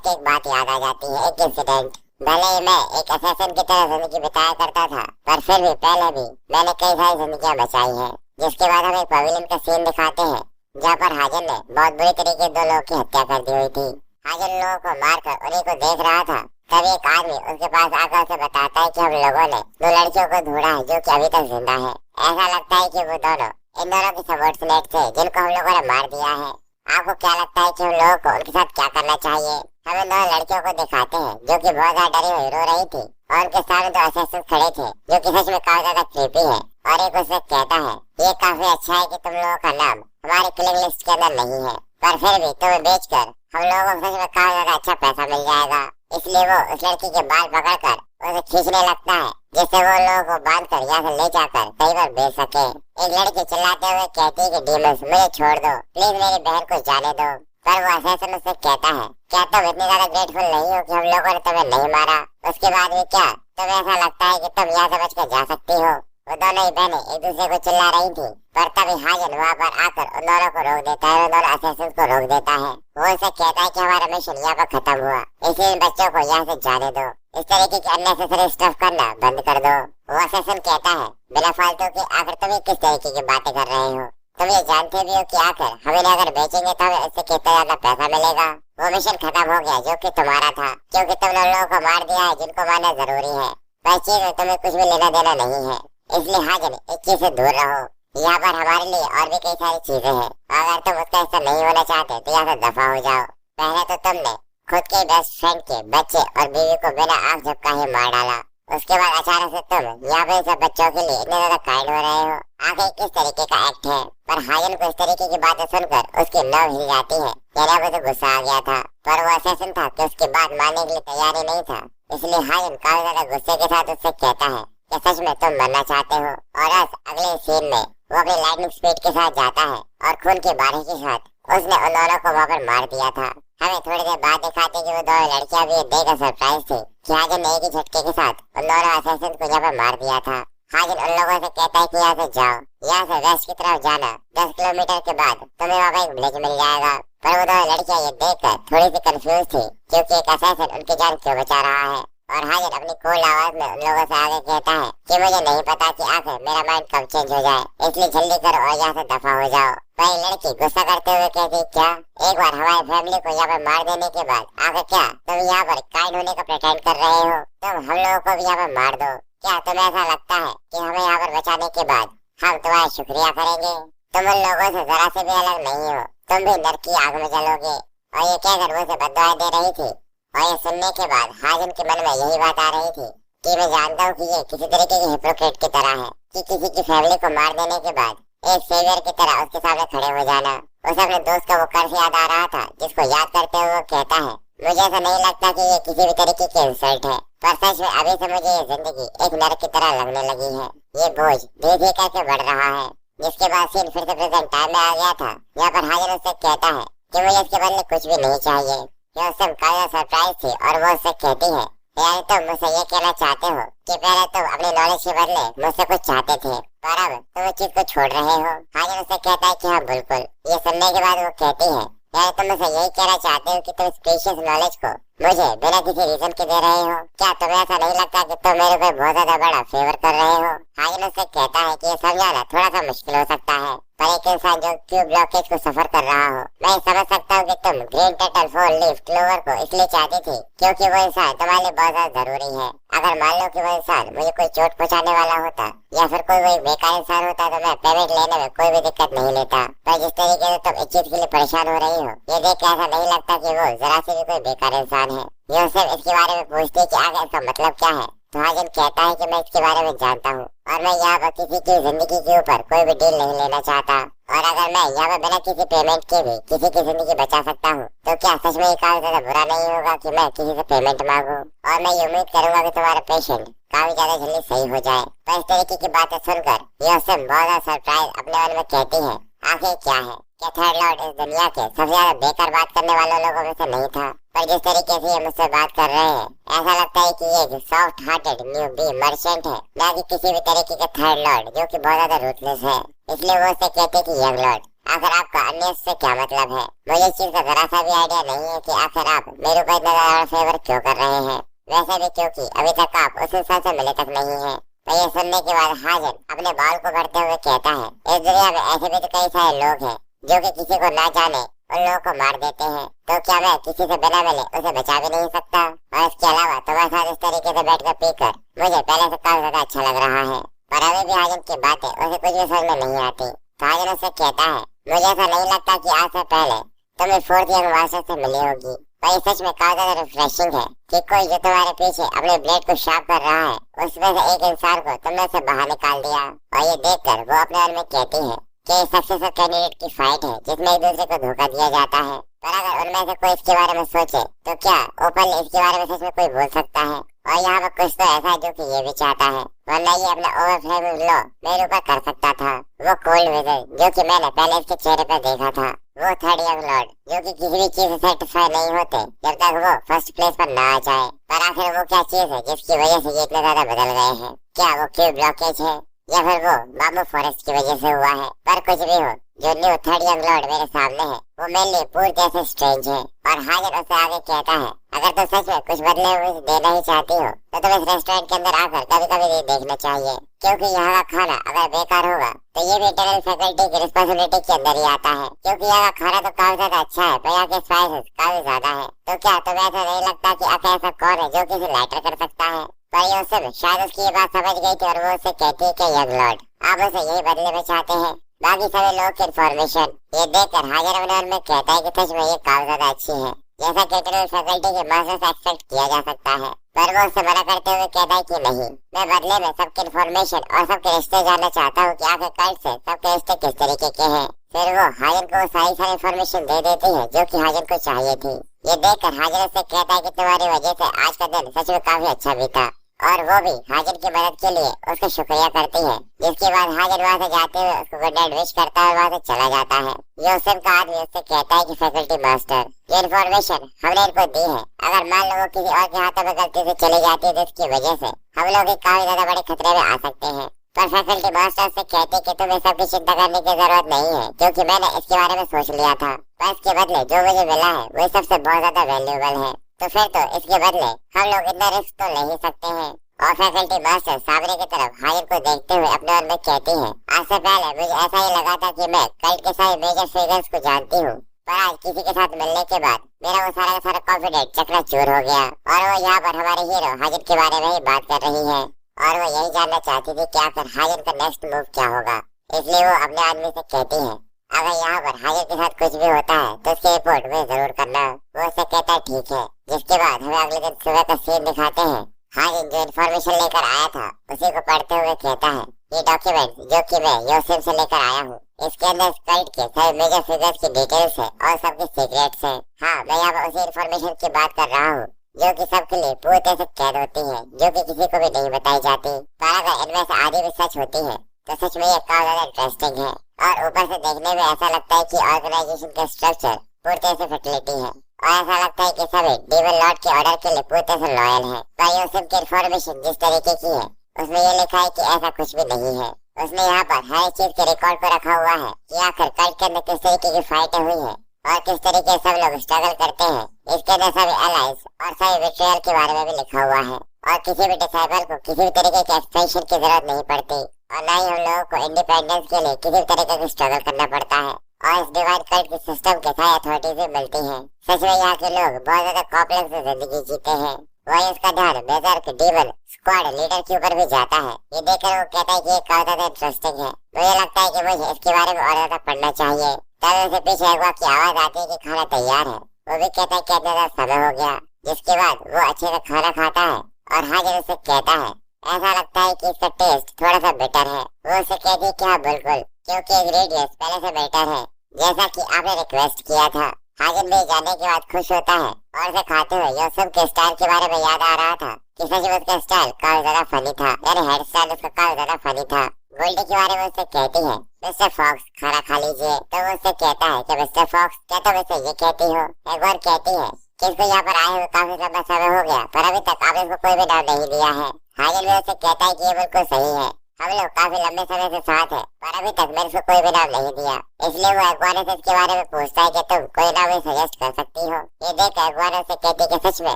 की एक बात याद आ जाती है, एक इंसिडेंट। भले ही मैं एक असैसिन की तरह जिंदगी बिताया करता था, पर फिर भी पहले भी मैंने कई सारी जिंदगियां बचाई हैं। जिसके बाद हम एक पवेलियन का सीन दिखाते हैं जहाँ पर हाजन ने बहुत बुरी तरीके से 2 लोगों की हत्या कर दी हुई थी। हाजन लोगों को मारकर उन्हीं को देख रहा था, तभी एक आदमी उसके पास आकर उसे बताता है कि हम लोगों ने 2 लड़कियों को ढूंढा है जो कि अभी तक जिंदा है। ऐसा लगता है कि वो दोनों इन दोनों के सबॉर्डिनेट थे जिनको हम लोगों ने मार दिया है। आपको क्या लगता है कि हम लोगों को उनके साथ क्या करना चाहिए? हम इन 2 लड़कियों को दिखाते हैं जो कि बहुत ज्यादा डरी हुई रो रही थी और उनके सामने 2 असैसिन खड़े थे जो कि सच में काफी ज्यादा क्रीपी है। और एक उससे कहता है ये काफी अच्छा है कि तुम लोगों का नाम हमारी किलिंग लिस्ट के अंदर नहीं है, पर फिर भी तुम्हें बेचकर हम लोगों को सच में काफी ज्यादा अच्छा पैसा मिल जाएगा। इसलिए वो उस लड़की के बाल पकड़कर उसे खींचने लगता है जिससे वो लोगों को बांधकर यहाँ से ले जाकर कहीं पर बेच सके। एक लड़की चिल्लाते हुए कहती है कि डीमंस मुझे छोड़ दो, प्लीज मेरी बहन को जाने दो। पर वो असैसिन उससे कहता है क्या तुम इतनी ज्यादा ग्रेटफुल नहीं हो कि हम लोगों ने तुम्हें नहीं मारा? उसके बाद भी क्या तुम्हें ऐसा लगता है कि तुम यहाँ से बच कर जा सकती हो? वो दोनों ही बहनें एक दूसरे को चिल्ला रही थी, पर तभी हाजन वहाँ पर आकर उन दोनों को रोक देता है, उन दोनों असैसिन को रोक देता है। वो उसे कहता है कि हमारा मिशन यहाँ पर खत्म हुआ, इसलिए इन बच्चों को यहाँ से जाने दो, इस तरीके की अननेसेसरी स्टफ करना बंद कर दो। वो असैसिन कहता है बिना फालतू के आखिर तुम किस तरीके की बातें कर रहे हो? तुम ये जानते भी हो कि आखिर हम इन्हें अगर बेचेंगे तो हमें इससे कितना ज्यादा पैसा मिलेगा? वो मिशन खत्म हो गया जो कि तुम्हारा था, क्योंकि तुमने उन लोगों को मार दिया है जिनको मारना जरूरी है। पर चीज में तुम्हें कुछ भी लेना देना नहीं है, इसलिए हाजन इस चीज से दूर रहो। यहाँ पर हमारे लिए और भी कई सारी चीजें हैं, अगर तुम उसका हिस्सा नहीं होना चाहते तो यहाँ से दफा हो जाओ। पहले तो तुमने खुद के बेस्ट फ्रेंड के बच्चे और बीवी को बिना आंख झपका ही मार डाला, उसके बाद अचानक से तुम यहाँ पे सब बच्चों के लिए इतने ज्यादा काइंड हो रहे हो। आखिर किस तरीके का एक्ट है। पर हाजन को इस तरीके की बातें सुनकर उसकी नव हिल जाती है। यानी उसे गुस्सा आ गया था, पर वो असैसिन था कि उसकी बात मानने के लिए तैयार ही नहीं था। इसलिए हाजन काफी ज्यादा गुस्से के साथ उससे कहता है कि सच में तुम मरना चाहते हो। और अगले सीन में वो अपनी लाइटनिंग स्पीड के साथ जाता है और खून की बारिश के साथ उसने उन दोनों को वहाँ पर मार दिया था। हमें थोड़ी देर बाद दिखाते कि वो दोनों लड़कियां भी देखकर सरप्राइज थी कि हाजन ने एक ही झटके के साथ उन दोनों असैसिन को यहाँ पर मार दिया था। हाजन उन लोगों से कहता है कि यहाँ से जाओ, यहाँ से वेस्ट की तरफ जाना, 10 किलोमीटर के बाद तुम्हें वहाँ एक विलेज मिल जाएगा। पर वो दोनों लड़कियां ये देखकर थोड़ी सी कंफ्यूज थी क्योंकि एक असैसिन उनकी जान क्यों बचा रहा है। और हाजन अपनी कोल्ड आवाज में उन लोगों से आगे कहता है कि मुझे नहीं पता कि आखिर मेरा माइंड कब चेंज हो जाए, इसलिए जल्दी करो और यहाँ से दफा हो जाओ। वही लड़की गुस्सा करते हुए कहती, क्या एक बार हमारी फैमिली को यहाँ पर मार देने के बाद आखिर क्या तुम यहाँ पर काइंड होने का प्रिटेंड कर रहे हो? तुम हम लोगों को भी यहाँ पर मार दो। क्या तुम्हें ऐसा लगता है कि हमें यहाँ पर बचाने के बाद हम तुम्हारा शुक्रिया करेंगे? तुम उन लोगों से जरा से भी अलग नहीं हो, तुम भी नरक की आग में जलोगे। और ये कहकर वो उसे बददुआएं दे रही थी। और ये सुनने के बाद हाजन के मन में यही बात आ रही थी कि मैं जानता हूँ कि ये किसी तरीके के हिपोक्रेट की तरह है कि किसी की फैमिली को मार देने के बाद एक सेवियर की तरह उसके सामने खड़े हो जाना। उसे अपने दोस्त का वो कर्ज याद आ रहा था जिसको याद करते हुए वो कहता है, मुझे ऐसा नहीं लगता कि ये किसी भी तरीके की इंसल्ट है, पर सच में अभी से मुझे ये जिंदगी एक नरक की तरह लगने लगी है। ये बोझ धीरे धीरे करके बढ़ रहा है। जिसके बाद सीन फिर से प्रेजेंट टाइम में आ गया था। यहाँ पर हाजन उससे कहता है कि मुझे इसके बदले कुछ भी नहीं चाहिए। ये उससे काफी सरप्राइज थी और वो उससे कहती है, यानी तुम मुझसे ये कहना चाहते हो कि पहले तुम अपनी नॉलेज के बदले मुझसे कुछ चाहते थे पर अब तुम इस चीज को छोड़ रहे हो? हाजन उससे कहता है कि हाँ बिल्कुल। ये सुनने के बाद वो कहती है, यानी तुम मुझसे यही कहना चाहते हो कि तुम इस प्रीशियस नॉलेज को मुझे बिना किसी रीजन के दे रहे हो? क्या तुम्हें ऐसा नहीं लगता कि तुम मेरे ऊपर बहुत ज्यादा बड़ा फेवर कर रहे हो? हाजन उससे कहता है कि ये समझाना थोड़ा सा मुश्किल हो सकता है, पर एक इंसान जो क्यूब ब्लॉकेज को सफर कर रहा हो, मैं समझ सकता हूँ कि तुम ग्रीन टर्टल 4 लीफ क्लोवर को इसलिए चाहती थी क्योंकि वो इंसान तुम्हारे लिए बहुत ज्यादा जरूरी है। अगर मान लो कि वो इंसान मुझे कोई चोट पहुँचाने वाला होता या फिर कोई वही बेकार इंसान होता तो मैं पेमेंट लेने में कोई भी दिक्कत नहीं लेता। पर जिस तरीके से तुम इस चीज के लिए परेशान हो रही हो, ये देख के ऐसा नहीं लगता कि वो जरा से भी कोई बेकार इंसान है। ये सिर्फ इसके बारे में पूछती है कि आगे इसका मतलब क्या है। तो हाजन कहता है कि मैं इसके बारे में जानता हूँ और मैं यहाँ पर किसी की जिंदगी के ऊपर कोई भी डील नहीं लेना चाहता। और अगर मैं यहाँ पर बिना किसी पेमेंट के भी किसी की जिंदगी बचा सकता हूँ तो क्या सच में ये काफी ज्यादा बुरा नहीं होगा कि मैं किसी से पेमेंट मांगू? और मैं ये उम्मीद करूंगा कि तुम्हारा पेशेंट काफी ज्यादा जल्दी सही हो जाए। तो इस तरीके की बातें सुनकर ये उससे बहुत ज्यादा सरप्राइज अपने मन में कहती है, आखिर क्या है क्या थर्ड लॉर्ड इस दुनिया के सबसे ज्यादा बेकार बात करने वाले लोगों में से नहीं था? पर जिस तरीके से ये मुझसे बात कर रहे हैं ऐसा लगता है कि ये एक soft hearted newbie merchant है, न कि किसी भी तरीके का थर्ड लॉर्ड जो कि बहुत ज्यादा रूथलेस है। इसलिए वो उससे कहते कि यंग लॉर्ड आखिर आपका अन्य से क्या मतलब है? मुझे इस चीज का जरा सा भी आइडिया नहीं है कि आखिर आप मेरे ऊपर इतना ज्यादा फेवर क्यों कर रहे हैं। वैसे भी क्योंकि अभी तक आप उस इंसान से मिले तक नहीं है। तो ये सुनने के बाद हाजन अपने बाल को भरते हुए कहता है, इस दुनिया में ऐसे भी तो कई सारे लोग हैं जो कि किसी को ना जाने उन लोगों को मार देते हैं। तो क्या मैं किसी से बिना मिले उसे बचा भी नहीं सकता? और इसके अलावा तुम्हारे साथ इस तरीके से बैठ कर पीकर मुझे पहले से काफी ज्यादा अच्छा लग रहा है। पर अभी भी हाजन की बातें उसे कुछ भी समझ में नहीं आती। तो हाजन उससे कहता है, मुझे ऐसा नहीं लगता कि आज से पहले तुम इस 4th यंग मास्टर से मिली होगी। पर ये सच में काफी ज्यादा रिफ्रेशिंग है कि कोई जो तुम्हारे पीछे अपने ब्लेड को शार्प कर रहा है उसमें से एक इंसान को तुमने से बाहर निकाल दिया। और ये देखकर वो अपने मन में कहती है कि सक्सेसर कैंडिडेट की फाइट है जिसमें एक दूसरे को धोखा दिया जाता है। पर अगर उनमें से कोई इसके बारे में सोचे तो क्या ओपनली इसके बारे में सच में कोई बोल सकता है? और यहाँ पर कुछ तो ऐसा है जो कि ये भी चाहता है, वरना ये अपना ओवरफ्लेमिंग लॉ मेरे ऊपर कर सकता था। वो कोल्ड विजन जो कि मैंने पहले इसके चेहरे पर देखा था, वो थर्ड यंग लॉर्ड जो कि किसी भी चीज से सेटिस्फाई नहीं होते जब तक वो फर्स्ट प्लेस पर ना आ जाए। पर आखिर वो क्या चीज है जिसकी वजह से ये इतने ज्यादा बदल गए हैं? क्या वो क्यूब ब्लॉकेज है या फिर वो बाबू फॉरेस्ट की वजह से हुआ है? पर कुछ भी हो, जो न्यू थर्ड यंग लॉर्ड मेरे सामने है वो मेरे लिए पूरी तरह से स्ट्रेंज है। और हाजन उससे आगे कहता है, अगर तुम सच में कुछ बदले हुए देना ही चाहती हो तो तुम इस रेस्टोरेंट के अंदर आकर कभी कभी ये देखना चाहिए, क्योंकि यहाँ का खाना अगर बेकार होगा तो ये भी इंटरनल फैकल्टी की रिस्पॉन्सिबिलिटी के अंदर ही आता है। क्योंकि यहाँ का खाना तो काफी ज्यादा अच्छा है पर यहाँ के स्पाइसेस काफी ज्यादा है। तो क्या तुम्हें ऐसा नहीं लगता कि आखिर ऐसा कौन है जो किसी लाइटर कर सकता है? पर यूसुफ शायद उसकी ये बात समझ गई थी और वो उससे कहती है कि यंग लॉर्ड आप उसे यही बदले में चाहते हैं। बाकी सभी लोगों की इन्फॉर्मेशन ये देखकर हाजन अपने मन में कहता है कि सच में ये काफी ज्यादा अच्छी है। जैसा कि इंटरव्यू फैकल्टी के मास्टर से एक्सपेक्ट किया जा सकता है। पर वो उससे मना करते हुए कहता है कि नहीं, मैं बदले में सबकी इन्फॉर्मेशन और सबके रिश्ते जानना चाहता हूँ कि आखिर कल्ट से सबके रिश्ते किस तरीके के हैं। फिर वो हाजिर को सारी इन्फॉर्मेशन दे देती है जो कि हाजिर को चाहिए थी। ये देखकर हाजिर उससे कहता है कि तुम्हारी वजह से आज का दिन सच में काफी अच्छा बीता, और वो भी हाजिर की मदद के लिए उसका शुक्रिया करती है। जिसके बाद हाजिर वहाँ से जाते हुए उसको गुड नाइट विश करता है और वहाँ से चला जाता है। यूसुफ का आदमी उससे कहता है कि फैकल्टी मास्टर, ये इन्फॉर्मेशन हमने इनको दी है, अगर मान लो वो किसी और के हाथों में गलती से चली जाती है तो इसकी वजह से हम लोग काफी ज्यादा बड़े खतरे में आ सकते हैं। पर फैकल्टी मास्टर से कहते हैं कि तुम्हें सबकी चिंता करने की जरूरत नहीं है, क्योंकि मैंने इसके बारे में सोच लिया था। पर इसके बदले जो मुझे मिला है वो सबसे बहुत ज्यादा वैल्यूएबल है, तो फिर तो इसके बदले हम लोग इतना रिस्क तो ले ही सकते हैं। और फैकल्टी मास्टर सामने की तरफ हाजिर को देखते हुए अपने मन में कहती है, आज से पहले मुझे ऐसा ही लगा था कि मैं कल्ट के सारे मेजर फिगर्स को जानती हूँ, पर आज किसी के साथ मिलने के बाद मेरा वो सारा का सारा कॉन्फिडेंस चकनाचूर हो गया। और वो यहाँ पर हमारे हीरो हाजिर के बारे में ही बात कर रही है, और वो यही जानना चाहती थी कि आखिर हाजिर का नेक्स्ट मूव क्या होगा। इसलिए वो अपने आदमी से कहती है, अगर यहाँ पर हाजिर के साथ कुछ भी होता है तो उसकी रिपोर्ट मुझे जरूर करना। वो उससे कहता है ठीक है। जिसके बाद हमें अगले दिन सुबह का सीन दिखाते हैं। हाजिर जो इन्फॉर्मेशन लेकर आया था उसी को पढ़ते हुए कहता है, ये डॉक्यूमेंट जो कि मैं यूसुफ से लेकर आया हूँ, इसके अंदर कल्ट के सभी मेजर फिगर्स की डिटेल्स है और सबके सीक्रेट्स है। हाँ, मैं यहाँ पर उसी इन्फॉर्मेशन की बात कर रहा हूँ जो कि सबके लिए पूरी तरह से कैद होती है, जो कि किसी को भी नहीं बताई जाती। पर अगर इनमें से आधी भी सच होती है तो सच में ये काफी ज्यादा इंटरेस्टिंग है। और ऊपर से देखने में ऐसा लगता है कि ऑर्गेनाइजेशन का स्ट्रक्चर पूरी तरह से फर्टिलिटी है, और ऐसा लगता है कि सभी डेविल लॉर्ड के ऑर्डर के लिए पूरी तरह से लॉयल है। पर यूसुफ की इन्फॉर्मेशन जिस तरीके की है उसमें ये लिखा है कि ऐसा कुछ भी नहीं है। उसने यहाँ पर हर एक चीज के रिकॉर्ड को रखा हुआ है कि आखिर कल्ट के अंदर किस तरीके की फाइटें हुई है और किस तरीके से सब लोग स्ट्रगल करते हैं। इसके अंदर सभी एलाइज और सभी बिट्रेयल के बारे में भी लिखा हुआ है, और किसी भी डिसाइबल को किसी भी तरीके के एक्सपेंशन की जरूरत नहीं पड़ती, और न ही हम लोगों को इंडिपेंडेंस के लिए किसी भी तरीके की स्ट्रगल करना पड़ता है। और इस डिवाइन कल्ट के सिस्टम के साथ अथॉरिटीज भी मिलती हैं। सच में यहाँ के लोग बहुत ज्यादा कॉम्प्लेक्स जिंदगी जीते हैं। वही उसका ध्यान बेजर्क डेविल स्क्वाड लीडर के ऊपर भी जाता है। ये देखकर वो कहता है कि ये काफी ज्यादा इंटरेस्टिंग है। मुझे लगता है कि मुझे इसके बारे में और ज्यादा पढ़ना चाहिए। तब उसे पीछे एक की आवाज आती है कि खाना तैयार है। वो भी कहता है कि इतना समय हो गया। जिसके बाद वो अच्छे से खाना खाता है और हाजिर उसे कहता है, ऐसा लगता है कि इसका टेस्ट थोड़ा सा बेटर है। वो उसे कहती है कि हाँ बिल्कुल, क्योंकि इंग्रेडिएंट्स पहले से बेटर है जैसा कि आपने रिक्वेस्ट किया था। हाजिर भी जाने के बाद खुश होता है और उसे खाते हुए यूसुफ के स्टाइल के बारे में याद आ रहा था कि सच में उसका स्टाइल काफी ज्यादा फनी था, यानी हेयर स्टाइल उसका काफी ज्यादा फनी था। गोल्डी के बारे में उससे कहती है, मिस्टर फॉक्स खाना खा लीजिए। तो वो उससे कहता है कि मिस्टर फॉक्स, क्या तुम इसे ये कहती हो? एक बार कहती है कि इसको यहाँ पर आए हुए काफी लंबा समय हो गया, पर अभी तक आपने इसको कोई भी नाम नहीं दिया है। हाजिर भी उससे कहता है कि ये बिल्कुल सही है, हम लोग काफी लंबे समय से साथ हैं, पर अभी तक मैंने इसको कोई भी नाम नहीं दिया। इसलिए वो अगवाना से इसके बारे में पूछता है कि तुम कोई नाम सजेस्ट कर सकती हो। ये देख अगवाना से कहती है कि सच में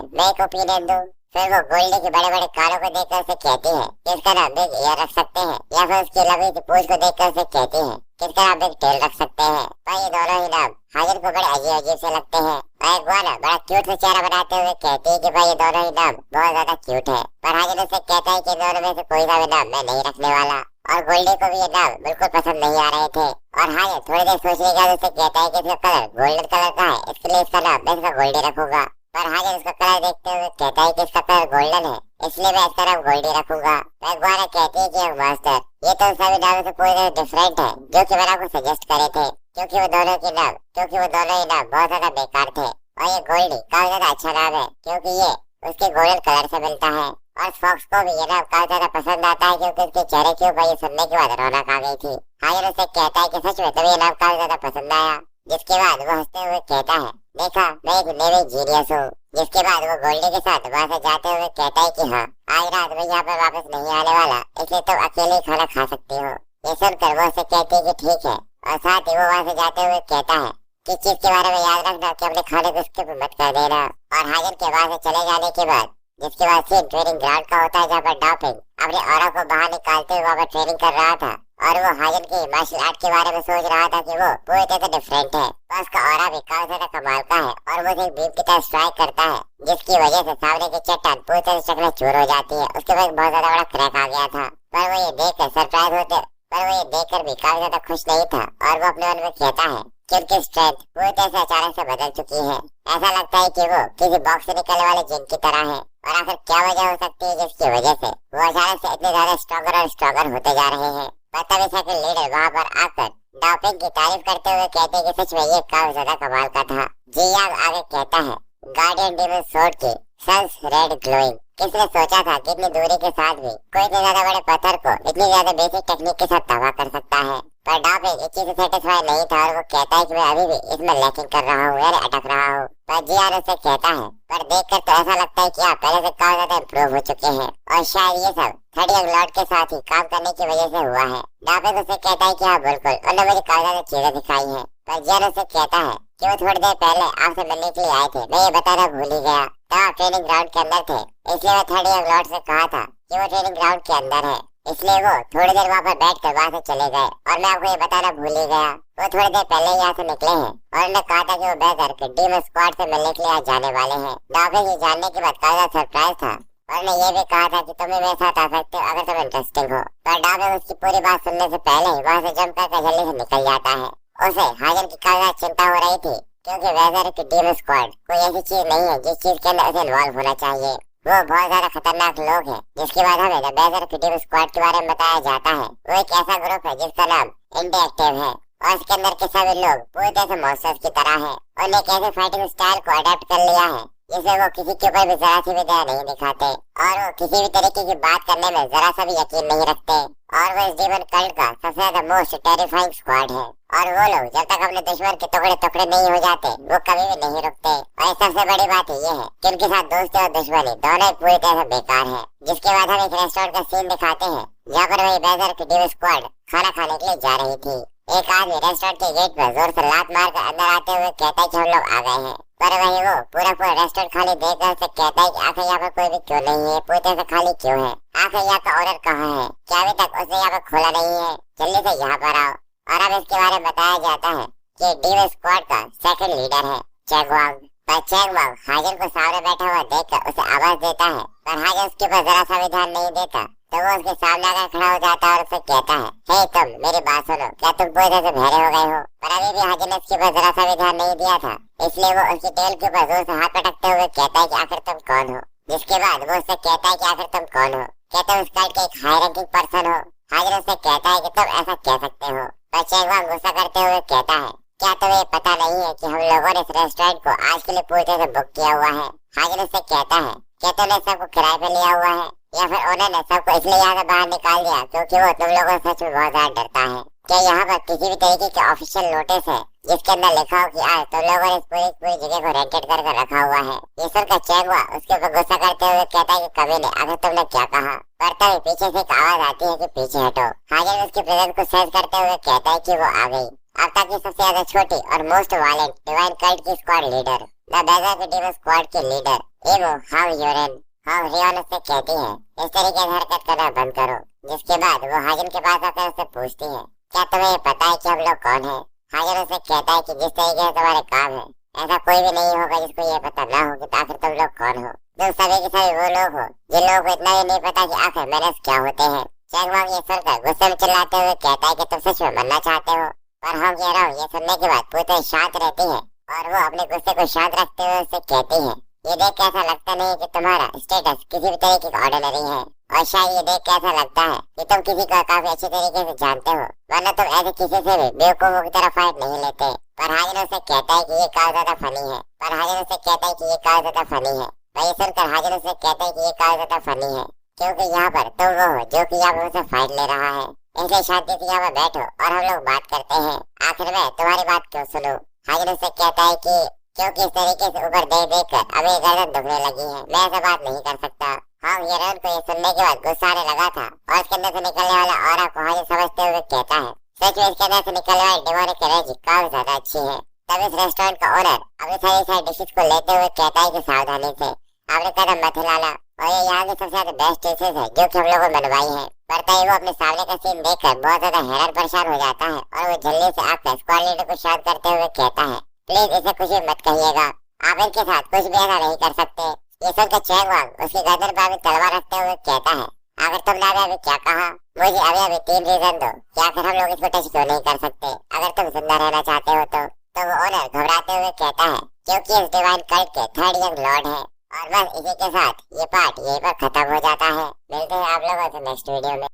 मैं एक ओपिनियन दूं। फिर वो गोल्डी के बड़े बड़े कानों को देखकर उसे कहती है कि इसका नाम बिग ईयर रख सकते हैं, या फिर उसकी लंबी सी पूंछ को देखकर उसे कहती है कि इसका नाम बिग टेल रख सकते हैं। पर ये दोनों ही नाम हाजिर को बड़े अजीब अजीब से लगते हैं। अगवाना बड़ा क्यूट सा चेहरा बनाते हुए कहती है कि भाई ये दोनों ही नाम बहुत ज्यादा क्यूट है। पर हाजिर उसे कहता है कि दोनों में से कोई सा भी नाम मैं नहीं रखने वाला। और गोल्डी को भी ये नाम बिल्कुल पसंद नहीं आ रहे थे। और हाजिर थोड़ी देर सोचने के बाद उसे कहता है कि इसका कलर गोल्डन कलर का है, इसके लिए इसका नाम मैं इसका गोल्डी रखूंगा। पर हाजिर उसका कलर देखते हुए कहता है कि इसका कलर गोल्डन है, इसलिए मैं इसका नाम गोल्डी रखूंगा। अगवाना कहती है कि मास्टर, ये तो सभी नामों से पूरी तरह डिफरेंट है जो कि मैंने आपको सजेस्ट करे थे, क्योंकि वो दोनों ही नाम बहुत ज्यादा बेकार थे। और ये गोल्डी काफी ज्यादा अच्छा नाम है क्योंकि ये उसके गोल्डन कलर से मिलता है। और फॉक्स को भी ये नाम काफी ज्यादा पसंद आता है क्योंकि उसके चेहरे के ऊपर ये सुनने के बाद रौनक आ गई थी। हाजिर उससे कहता है कि सच में तुम्हें ये नाम काफी ज्यादा पसंद आया। जिसके बाद वो हंसते हुए कहता है, देखा मैं एक नेवी जीनियस हूँ। जिसके बाद वो गोल्डी के साथ वहाँ से जाते हुए कहता है कि हाँ, आज रात मैं यहाँ पर वापस नहीं आने वाला, इसलिए तुम अकेले ही खाना खा सकती हो। ये सुनकर वो उससे कहती है कि ठीक है, और साथ ही वो वहाँ से जाते हुए कहता है कि चीज के बारे में याद रखना कि अपने खाने को स्किप मत कर देना। और हाजिर के वहाँ से चले जाने के बाद जिसके बाद सीन ट्रेनिंग ग्राउंड का होता है जहाँ पर डॉपिंग अपने ऑरा को बाहर निकालते हुए वहाँ पर ट्रेनिंग कर रहा था। और वो हाजिर की मार्शल आर्ट के बारे में सोच रहा था कि वो पूरी तरह से डिफरेंट है, तो उसका ऑरा भी काफी ज्यादा कमाल का है और वो एक बीम की तरह स्ट्राइक करता है, जिसकी वजह से सामने की चट्टान पूरी तरह से चकनाचूर हो जाती है। उसके बाद बहुत ज्यादा बड़ा क्रैक आ गया था। पर वो ये देखकर भी काफी ज्यादा खुश नहीं था और वो अपने मन में कहता है कि उनकी स्ट्रेंथ पूरी तरह से अचानक से बदल चुकी है। ऐसा लगता है कि वो किसी बॉक्स से निकलने वाले जिन की तरह है। और आखिर क्या वजह हो सकती है जिसकी वजह से वो अचानक से इतने ज्यादा स्ट्रॉन्गर और स्ट्रॉन्गर होते जा रहे हैं। तभी सेकंड लीडर वहाँ पर आकर डॉपिंग की तारीफ करते हुए कहते हैं कि सच में ये काफी ज्यादा कमाल का था। जी यांग आगे कहता है, गार्डियन डेमन स्वॉर्ड की सन्स रेड ग्लोइंग। किसने सोचा था कि इतनी दूरी के साथ भी कोई इतने ज्यादा बड़े पत्थर को इतनी ज्यादा बेसिक टेक्निक के साथ तबाह कर सकता है। पर डॉपिंग इस चीज से सेटिस्फाई नहीं था और वो कहता है कि मैं अभी भी इसमें लैकिंग कर रहा हूँ, यानी अटक रहा हूँ। पर जियान उससे कहता है, पर देखकर तो ऐसा लगता है कि आप पहले से काफी ज्यादा इम्प्रूव हो चुके हैं और शायद ये सब थर्ड यंग लॉर्ड के साथ ही काम करने की वजह से हुआ है। डॉपिंग उससे कहता है कि हाँ बिल्कुल, उन्होंने मुझे काफी ज्यादा चीजें दिखाई है। पर जियान उससे कहता है कि वो थोड़ी देर पहले आपसे मिलने के लिए आए थे, मैं ये बताना भूल ही गया। तब आप ट्रेनिंग ग्राउंड के अंदर थे, इसलिए मैं थर्ड यंग लॉर्ड से कहा था कि वो ट्रेनिंग ग्राउंड के अंदर है, इसलिए वो थोड़ी देर वहाँ पर बैठ कर वहाँ से चले गए और मैं आपको ये बताना भूल ही गया। वो थोड़ी देर पहले यहाँ से निकले हैं और उन्होंने कहा था कि वो बेहतर के डीमन स्क्वाड से मिलने के लिए आज जाने वाले हैं। डॉपिंग ये जानने के बाद काफी सरप्राइज था और ने ये भी कहा था कि तुम भी मेरे साथ आ सकते हो अगर तुम इंटरेस्टिंग हो। पर डॉपिंग उसकी पूरी बात सुनने से पहले ही वहाँ से जंप करके जल्दी से निकल जाता है। उसे हाजन की काफी चिंता हो रही थी क्योंकि वेदर की डीमन स्क्वाड कोई ऐसी चीज नहीं है जिस चीज के अंदर उसे इन्वॉल्व होना चाहिए। वो बहुत ज्यादा खतरनाक लोग हैं, जिसके बाद हमें द बेजर की डीमन स्क्वाड के बारे में बताया जाता है। वो एक ऐसा ग्रुप है जिसका नाम इंडिएक्टिव है और इसके अंदर के सभी लोग पूरी तरह से मॉन्स्टर्स की तरह है और एक ऐसे फाइटिंग स्टाइल को अडेप्ट कर लिया है जिसमें वो किसी के ऊपर भी जरा सी भी दया नहीं दिखाते और वो किसी भी तरीके की बात करने में जरा सा भी यकीन नहीं रखते। और वो इस डीमन कल्ट का सबसे ज्यादा मोस्ट टेरिफाइंग स्क्वाड है और वो लोग जब तक अपने दुश्मन के टुकड़े टुकड़े नहीं हो जाते वो कभी भी नहीं रुकते। और सबसे बड़ी बात ये है कि उनके साथ दोस्ती और दुश्मनी दोनों ही पूरी तरह से बेकार है। जिसके बाद हम एक रेस्टोरेंट का सीन दिखाते हैं जहाँ पर वही बेजर की डीमन स्क्वाड खाना खाने के लिए जा रही थी। एक आदमी रेस्टोरेंट के गेट पर जोर से लात मार कर अंदर आते हुए कहता है कि हम लोग आ गए हैं। पर वही वो पूरा रेस्टोरेंट खाली देखकर उसे कहता है कि आखिर यहाँ पर कोई भी क्यों नहीं है, पूरी तरह से खाली क्यों है, आखिर यहाँ का ऑर्डर कहाँ है, क्या अभी तक उसने यहाँ पर खोला नहीं है, जल्दी से यहाँ पर आओ। और अब इसके बारे में बताया जाता है कि डीमन स्क्वाड का सेकंड लीडर है चैंगवांग। पर चैंगवांग हाजन को सामने बैठा हुआ देखकर उसे आवाज देता है, पर हाजन उसके ऊपर जरा सा भी ध्यान नहीं देता। तो वो उसके सामने आकर खड़ा हो जाता है और उससे कहता है, हे तुम मेरी बात सुनो, क्या तुम पूरी तरह से बहरे हो गए हो। पर अभी भी हाजन ने उसके ऊपर जरा सा भी ध्यान नहीं दिया था, इसलिए वो उसकी टेल के ऊपर जोर से हाथ पटकते हुए कहता है कि आखिर तुम कौन हो। जिसके बाद वो उससे कहता है कि आखिर तुम कौन हो, क्या तुम इस कल्ट के एक हाई रैंकिंग पर्सन हो। हाजन उससे कहता है कि तुम ऐसा कह सकते हो। पर चैंगवांग गुस्सा करते हुए कहता है, क्या तुम्हें ये पता नहीं है कि हम लोगों ने इस रेस्टोरेंट को आज के लिए पूरी तरह से बुक किया हुआ है। हाजन उससे कहता है, क्या तुमने सबको किराए पे लिया हुआ है या फिर उन्होंने सबको इसलिए यहाँ से बाहर निकाल दिया क्योंकि वो तुम लोगों से सच में बहुत ज्यादा डरता है। क्या यहाँ पर किसी भी तरीके का ऑफिशियल नोटिस है जिसके अंदर लिखा हो कि आज तुम लोगों ने इस पूरी जगह को रेंटेड कर रखा हुआ है। ये सुनकर चैंगवांग उसके ऊपर गुस्सा करते हुए कहता है कि कभी नहीं, आखिर तुमने क्या कहा। पर तभी पीछे से एक आवाज आती है कि पीछे हटो। हाजन उसकी प्रेजेंस को सेंस करते हुए कहता है कि वो आ गई। अब तक की सबसे ज्यादा छोटी और मोस्ट वायलेंट डिवाइन कल्ट की स्क्वाड लीडर, द बेजर की डीमन स्क्वाड की लीडर एवो हाउ यूरेन हाँ रियोन उससे कहती है, इस तरीके से हरकत करना बंद करो। जिसके बाद वो हाजन के पास आकर उससे पूछती है, क्या तुम्हें पता है कि हम लोग कौन है। हाजन उससे कहता है कि जिस तरीके से तुम्हारे काम है ऐसा कोई भी नहीं होगा जिसको ये पता ना हो कि आखिर तुम लोग कौन हो। तुम सभी के सभी वो लोग हो जिन लोगों को इतना भी नहीं पता कि आखिर मेनस क्या होते हैं। चैंगवांग ये सुनकर गुस्से में चिल्लाते हुए कहता है कि तुम सच में मरना चाहते हो। पर हम कह रहा हूँ ये सुनने के बाद पूरी शांत रहती है और वो अपने गुस्से को शांत रखते हुए उससे कहती है, ये देख के ऐसा लगता नहीं कि तुम्हारा स्टेटस किसी भी तरीके का ऑर्डिनरी है और शायद ये देख के ऐसा लगता है कि तुम किसी को काफी अच्छे तरीके से जानते हो, वरना तुम ऐसे किसी से भी बेवकूफों की तरह फाइट नहीं लेते। पर हाजन उससे कहता है कि ये काफी ज्यादा फनी है। पर हाजन उससे कहता है कि ये काफी ज्यादा फनी है। वही सुनकर हाजन उससे कहता है कि ये काफी ज्यादा फनी है क्योंकि यहाँ पर तुम वो हो जो कि यहाँ पर उसे फाइट ले रहा है, इसलिए शांति से यहाँ पर बैठो और हम लोग बात करते हैं। आखिर में तुम्हारी बात क्यों सुनूं। हाजन उससे कहता है कि क्योंकि इस तरीके से ऊपर देख कर अभी गर्दन दुखने लगी है, मैं ऐसा बात नहीं कर सकता। हाँ यूरेन को ये सुनने के बाद गुस्सा आने लगा था और इसके अंदर से निकलने वाला ऑरा को हाजन समझते हुए कहता है, सच में इसके अंदर से निकलने वाली डिमोनिक एनर्जी काफी ज्यादा अच्छी है। तब इस रेस्टोरेंट का ओनर अपनी सारी डिशेज को लेते हुए कहता है कि सावधानी से आपने कदम मत हिलाना और ये यहाँ की सबसे ज्यादा बेस्ट डिशेज है जो कि हम लोगों ने बनवाई है। पर तभी वो अपने सामने का सीन देखकर बहुत ज्यादा हैरान परेशान हो जाता है और वो जल्दी से आकर स्क्वाड लीडर को शांत करते हुए कहता है, प्लीज इसे कुछ भी मत कहिएगा, आप इनके साथ कुछ भी ऐसा नहीं कर सकते। ये सुनकर चैंगवांग उसकी गर्दन पर तलवार रखते हुए कहता है, अगर तुमने अभी क्या कहा। मुझे अभी 3 रीजन दो कि आखिर हम लोग इसको टच क्यों नहीं कर सकते। अगर तुम जिंदा रहना चाहते हो तो वो ओनर घबराते हुए कहता है क्योंकि इस डिवाइन कल्ट के 3rd यंग लॉर्ड है। और बस इसी के साथ ये पार्ट यहीं पर खत्म हो जाता है। मिलते हैं आप लोगों से नेक्स्ट वीडियो में।